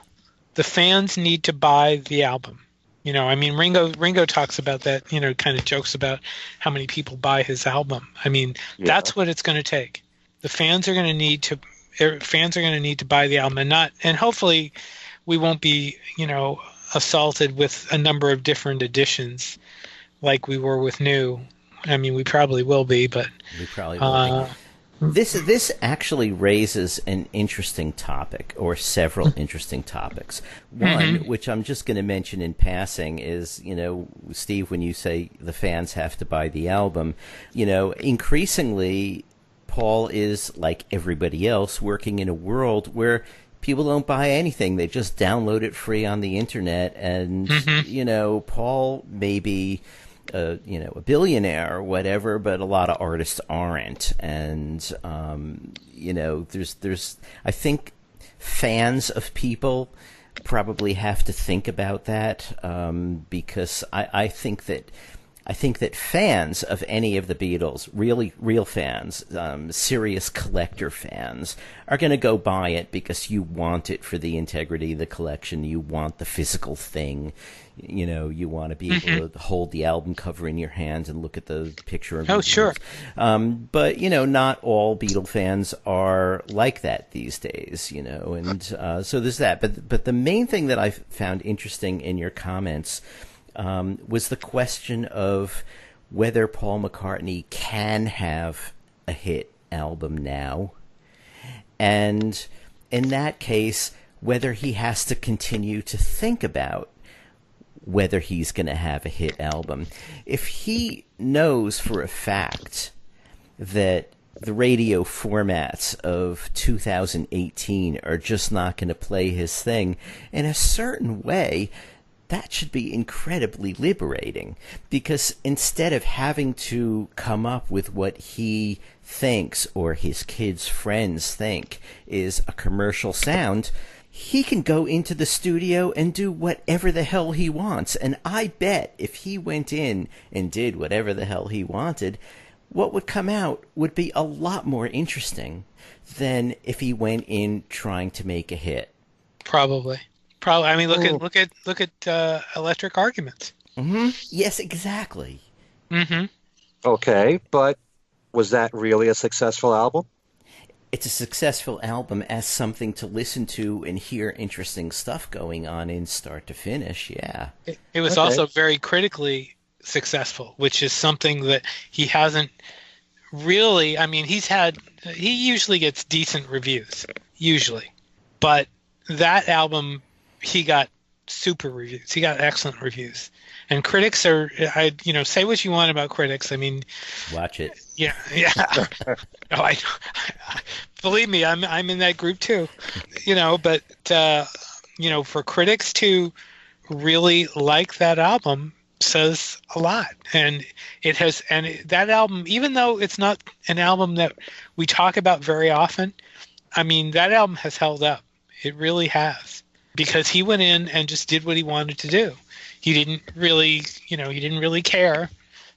C: The fans need to buy the album. Ringo talks about that, kind of jokes about how many people buy his album. That's what it's going to take. The fans are going to need to buy the album and hopefully we won't be, assaulted with a number of different editions like we were with New. We probably will be, but
A: we probably will be. This actually raises an interesting topic, or several interesting topics. One, which I'm just going to mention in passing, is, Steve, when you say the fans have to buy the album, increasingly Paul is, like everybody else, working in a world where people don't buy anything. They just download it free on the internet. And, Paul may be a billionaire or whatever, but a lot of artists aren't. And, there's I think fans of people probably have to think about that, because I think that fans of any of the Beatles, real fans, serious collector fans, are going to go buy it because you want it for the integrity of the collection. You want the physical thing. You want to be able to hold the album cover in your hands and look at the picture.
C: Oh, sure.
A: But, not all Beatle fans are like that these days, and so there's that. But the main thing that I found interesting in your comments was the question of whether Paul McCartney can have a hit album now. And in that case, whether he has to continue to think about whether he's going to have a hit album. If he knows for a fact that the radio formats of 2018 are just not going to play his thing, in a certain way, that should be incredibly liberating, because instead of having to come up with what he thinks or his kids' friends think is a commercial sound, he can go into the studio and do whatever the hell he wants. And I bet if he went in and did whatever the hell he wanted, what would come out would be a lot more interesting than if he went in trying to make a hit.
C: Probably. I mean, look at Electric Arguments.
A: Mm-hmm. Yes, exactly.
C: Mm-hmm.
B: Okay, but was that really a successful album?
A: It's a successful album as something to listen to and hear interesting stuff going on in start to finish, yeah.
C: It was also very critically successful, which is something that he hasn't really. I mean, he usually gets decent reviews, usually. But that album, he got super reviews. He got excellent reviews. And critics are, say what you want about critics. I mean,
A: watch it.
C: Yeah. No, believe me, I'm in that group too. But for critics to really like that album says a lot. And that album, even though it's not an album that we talk about very often, I mean, that album has held up. It really has, because he went in and just did what he wanted to do. He didn't really care,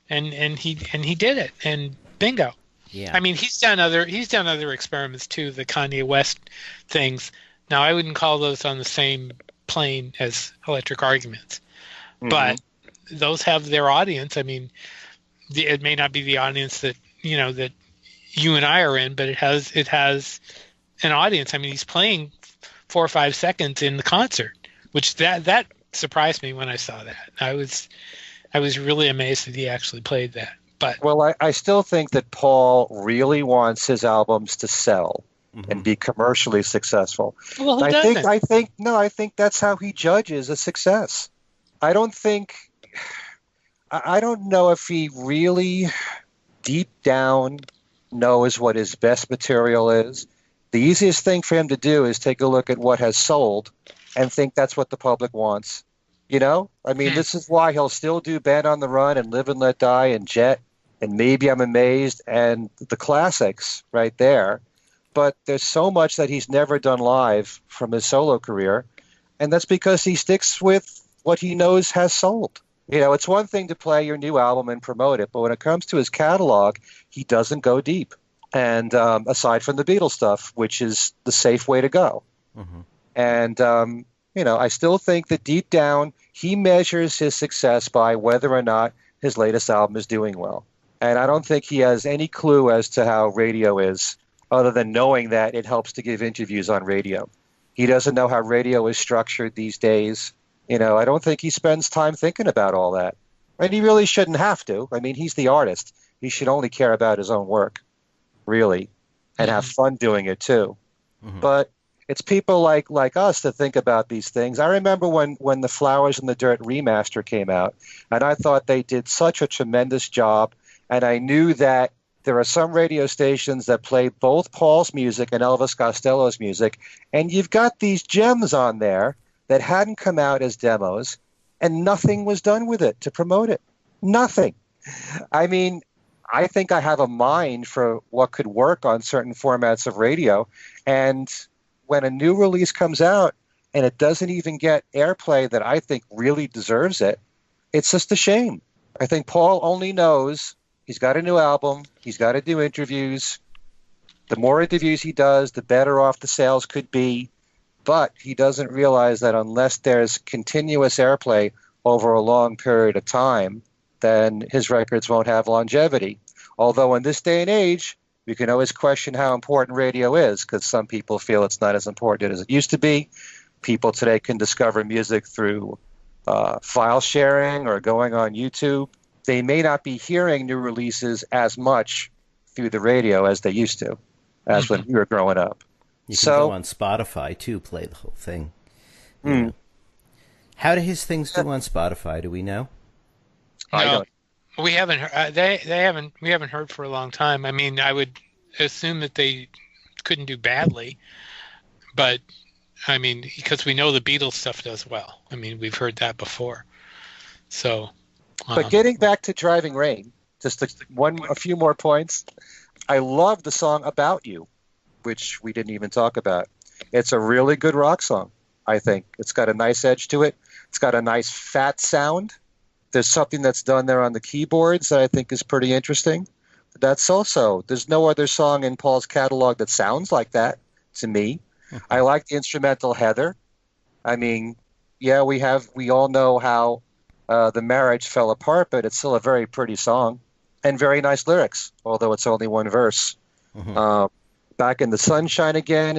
C: and he did it, and bingo.
A: Yeah.
C: I mean, he's done other experiments too, the Kanye West things. Now, I wouldn't call those on the same plane as Electric Arguments, but those have their audience. I mean, it may not be the audience that that you and I are in, but it has an audience. I mean, he's playing 4 or 5 seconds in the concert, which that surprised me when I saw that. I was really amazed that he actually played that. But
B: I still think that Paul really wants his albums to sell and be commercially successful.
C: Well, who
B: doesn't?
C: doesn't?
B: I think that's how he judges a success. I don't know if he really deep down knows what his best material is. The easiest thing for him to do is take a look at what has sold and think that's what the public wants. I mean, this is why he'll still do Band on the Run and Live and Let Die and Jet and Maybe I'm Amazed and the classics right there. But there's so much that he's never done live from his solo career, and that's because he sticks with what he knows has sold. It's one thing to play your new album and promote it, but when it comes to his catalog, he doesn't go deep. And aside from the Beatles stuff, which is the safe way to go. And, I still think that deep down, he measures his success by whether or not his latest album is doing well. And I don't think he has any clue as to how radio is, other than knowing that it helps to give interviews on radio. He doesn't know how radio is structured these days. I don't think he spends time thinking about all that. And he really shouldn't have to. I mean, he's the artist. He should only care about his own work, really, and have fun doing it too. But it's people like us that think about these things. I remember when the Flowers in the Dirt remaster came out, and I thought they did such a tremendous job. And I knew that there are some radio stations that play both Paul's music and Elvis Costello's music, and you've got these gems on there that hadn't come out as demos, and nothing was done with it to promote it. Nothing. I mean, I think I have a mind for what could work on certain formats of radio, and when a new release comes out and it doesn't even get airplay that I think really deserves it, it's just a shame. I think Paul only knows he's got a new album, he's got to do interviews. The more interviews he does, the better off the sales could be. But he doesn't realize that unless there's continuous airplay over a long period of time, then his records won't have longevity. Although in this day and age, we can always question how important radio is, because some people feel it's not as important as it used to be. People today can discover music through file sharing or going on YouTube. They may not be hearing new releases as much through the radio as they used to, as when we were growing up.
A: You can go on Spotify, too, play the whole thing. How do his things do on Spotify? Do we know?
B: I don't.
C: We haven't. We haven't heard for a long time. I mean, I would assume that they couldn't do badly, but I mean, because we know the Beatles stuff does well. I mean, we've heard that before. So,
B: But getting back to Driving Rain, just a few more points. I love the song About You, which we didn't even talk about. It's a really good rock song, I think. It's got a nice edge to it. It's got a nice fat sound. There's something that's done there on the keyboards that I think is pretty interesting. That's also, there's no other song in Paul's catalog that sounds like that to me. I like the instrumental Heather. I mean, yeah, we all know how the marriage fell apart, but it's still a very pretty song and very nice lyrics, although it's only one verse. Back in the Sunshine Again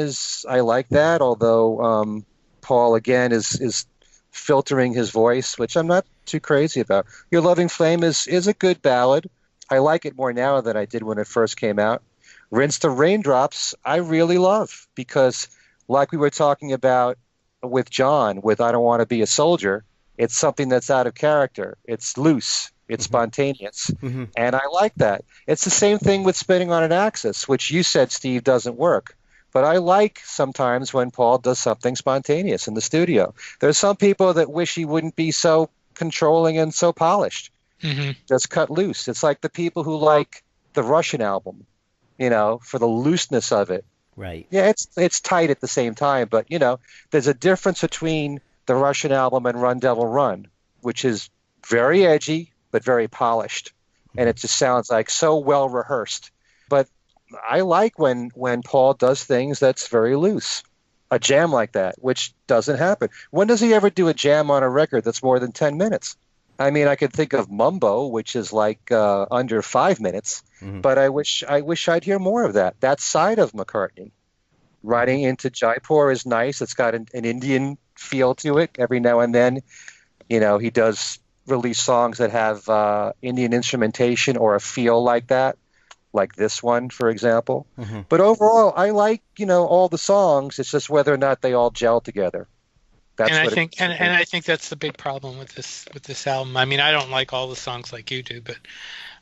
B: I like that, although Paul again is filtering his voice, which I'm not too crazy about. Your Loving Flame is a good ballad. I like it more now than I did when it first came out. Rinse the Raindrops, I really love, because like we were talking about with John, with I Don't Want to Be a Soldier, it's something that's out of character. It's loose. It's spontaneous. And I like that. It's the same thing with Spinning on an Axis, which you said, Steve, doesn't work. But I like sometimes when Paul does something spontaneous in the studio. There's some people that wish he wouldn't be so controlling and so polished. Just cut loose. It's like the people who like the Russian album, for the looseness of it.
A: Right.
B: Yeah, it's tight at the same time, but, there's a difference between the Russian album and Run Devil Run, which is very edgy but very polished, and it just sounds like so well rehearsed. But I like when Paul does things that's very loose. A jam like that, which doesn't happen. When does he ever do a jam on a record that's more than 10 minutes? I mean, I could think of Mumbo, which is like under 5 minutes, but I wish I'd hear more of that. That side of McCartney. Riding into Jaipur is nice. It's got an Indian feel to it. Every now and then, he does release songs that have Indian instrumentation or a feel like that, like this one, for example. But overall, I like, all the songs. It's just whether or not they all gel together.
C: I think that's the big problem with this album. I mean, I don't like all the songs like you do, but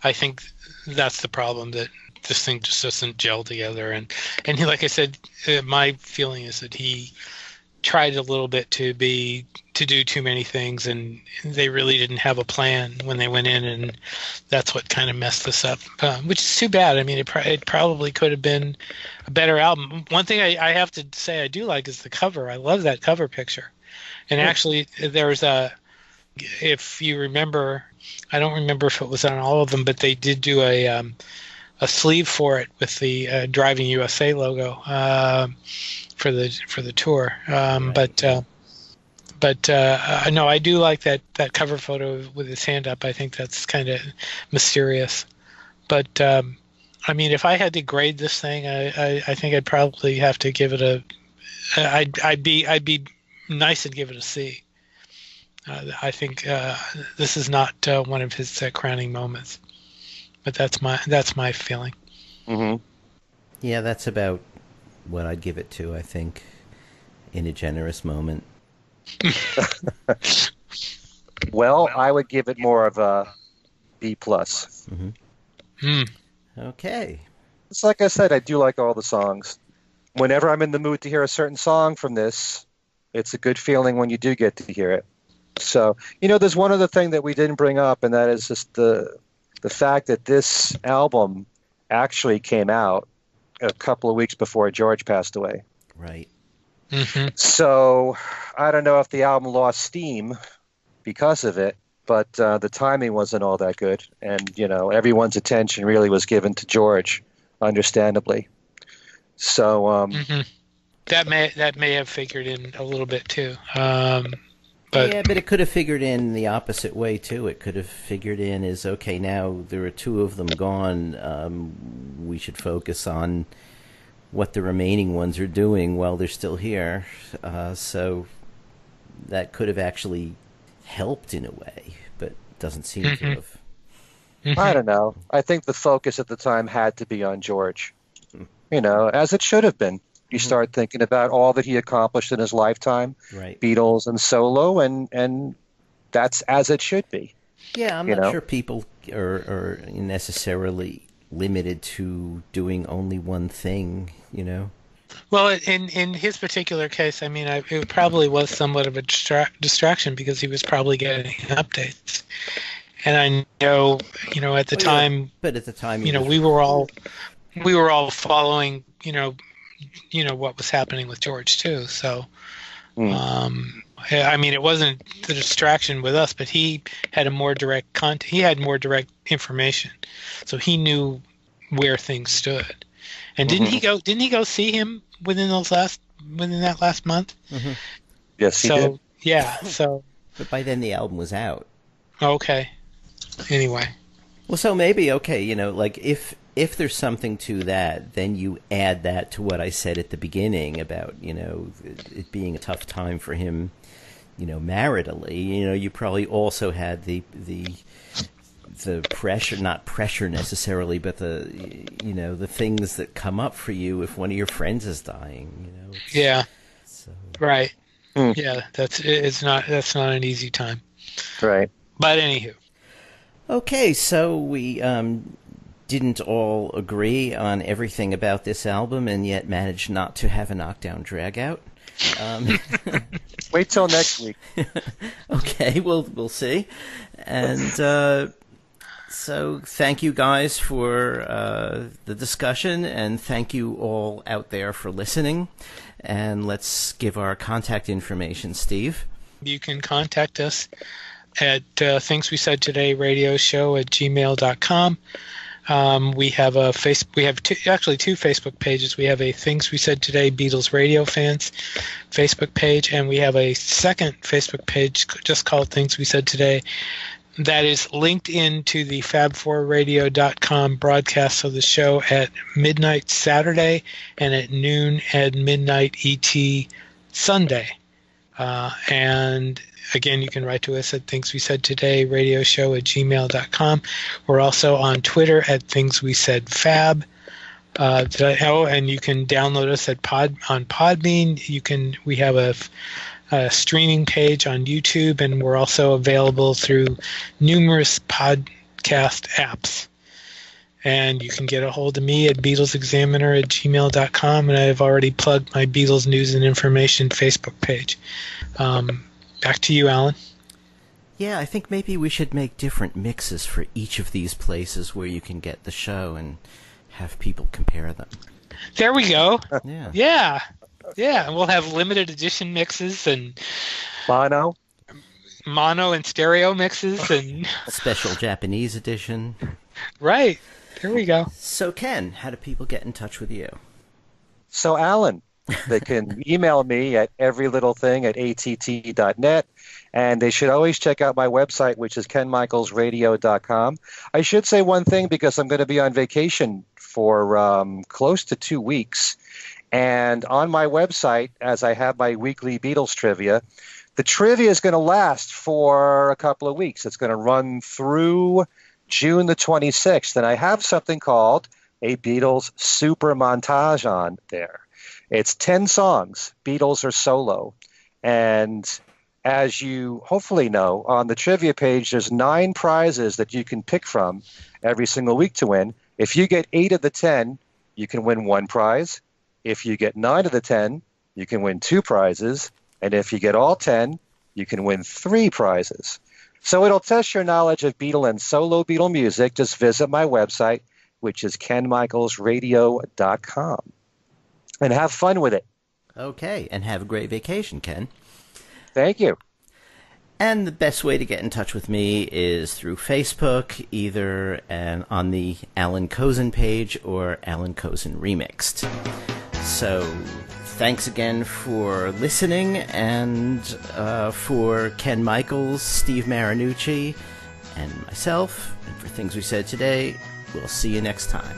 C: I think that's the problem, that this thing just doesn't gel together. And he, like I said, my feeling is that he tried a little bit to do too many things, and they really didn't have a plan when they went in, and that's what kind of messed this up, which is too bad. I mean, it probably could have been a better album. One thing I have to say I do like is the cover. I love that cover picture. And actually, there's if you remember, I don't remember if it was on all of them, but they did do a sleeve for it with the Driving USA logo for the tour. But no, I do like that cover photo with his hand up. I think that's kind of mysterious. But I mean, if I had to grade this thing, I think I'd probably have to give it I'd be nice and give it a C. I think this is not one of his crowning moments, but that's my feeling.
A: Yeah, that's about what I'd give it to, I think, in a generous moment.
B: Well, I would give it more of a B+.
A: Okay.
B: It's like I said, I do like all the songs. Whenever I'm in the mood to hear a certain song from this, it's a good feeling when you do get to hear it. So, there's one other thing that we didn't bring up, and that is just the fact that this album actually came out a couple of weeks before George passed away.
A: Right.
B: So, I don't know if the album lost steam because of it, but the timing wasn't all that good. And, everyone's attention really was given to George, understandably. So,
C: that may have figured in a little bit too.
A: But it could have figured in the opposite way too. It could have figured in as, okay, now there are two of them gone. We should focus on what the remaining ones are doing while they're still here. So that could have actually helped in a way, but doesn't seem to have.
B: I don't know. I think the focus at the time had to be on George, as it should have been. You start thinking about all that he accomplished in his lifetime,
A: right.
B: Beatles and solo, and that's as it should be.
A: Yeah, I'm not sure people are necessarily limited to doing only one thing,
C: Well, in his particular case, I mean, it probably was somewhat of a distraction because he was probably getting updates. And I know, at the time,
A: but at the time,
C: we were all following, what was happening with George too. So, I mean, it wasn't the distraction with us, but he had more direct information, so he knew where things stood. And didn't he go see him within that last month?
B: Mm-hmm. Yes, he did.
C: Yeah. So.
A: But by then the album was out.
C: Okay. Anyway.
A: Well, so maybe like if there's something to that, then you add that to what I said at the beginning about it being a tough time for him, maritally. You probably also had the pressure, not pressure necessarily, but the things that come up for you if one of your friends is dying.
C: Yeah.
A: So.
C: Right. Yeah, that's not an easy time.
B: Right.
C: But anywho.
A: Okay, so we didn't all agree on everything about this album, and yet managed not to have a knockdown dragout.
B: Wait till next week.
A: Okay, we'll see. And so thank you guys for the discussion, and thank you all out there for listening. And let's give our contact information, Steve.
C: You can contact us at Things We Said Today Radio Show at gmail.com. We have two Facebook pages. We have a Things We Said Today Beatles Radio Fans Facebook page, and we have a second Facebook page just called Things We Said Today that is linked into the fab4radio.com broadcast of the show at midnight Saturday and at noon at midnight ET Sunday. And again, you can write to us at Things We Said Today Radio Show at gmail.com. We're also on Twitter at Things We Said Fab. And you can download us on Podbean. We have a streaming page on YouTube, and we're also available through numerous podcast apps. And you can get a hold of me at BeatlesExaminer@gmail.com, and I've already plugged my Beatles News and Information Facebook page. Back to you, Alan.
A: Yeah, I think maybe we should make different mixes for each of these places where you can get the show and have people compare them.
C: There we go.
A: Yeah.
C: Yeah, and we'll have limited edition mixes and
B: mono
C: and stereo mixes and
A: special Japanese edition.
C: Right. There we go.
A: So, Ken, how do people get in touch with you?
B: So, Alan, they can email me at everylittlething@att.net, and they should always check out my website, which is kenmichaelsradio.com. I should say one thing because I'm going to be on vacation for close to 2 weeks. And on my website, as I have my weekly Beatles trivia, the trivia is going to last for a couple of weeks. It's going to run through June the 26th. And I have something called a Beatles Super Montage on there. It's 10 songs, Beatles or solo. And as you hopefully know, on the trivia page, there's 9 prizes that you can pick from every single week to win. If you get 8 of the 10, you can win 1 prize. If you get 9 of the 10, you can win 2 prizes. And if you get all 10, you can win 3 prizes. So it'll test your knowledge of Beatle and solo Beatle music. Just visit my website, which is kenmichaelsradio.com. And have fun with it.
A: Okay, and have a great vacation, Ken.
B: Thank you.
A: And the best way to get in touch with me is through Facebook, either on the Alan Kozin page or Alan Kozin Remixed. So thanks again for listening, and for Ken Michaels, Steve Marinucci, and myself, and for Things We Said Today, we'll see you next time.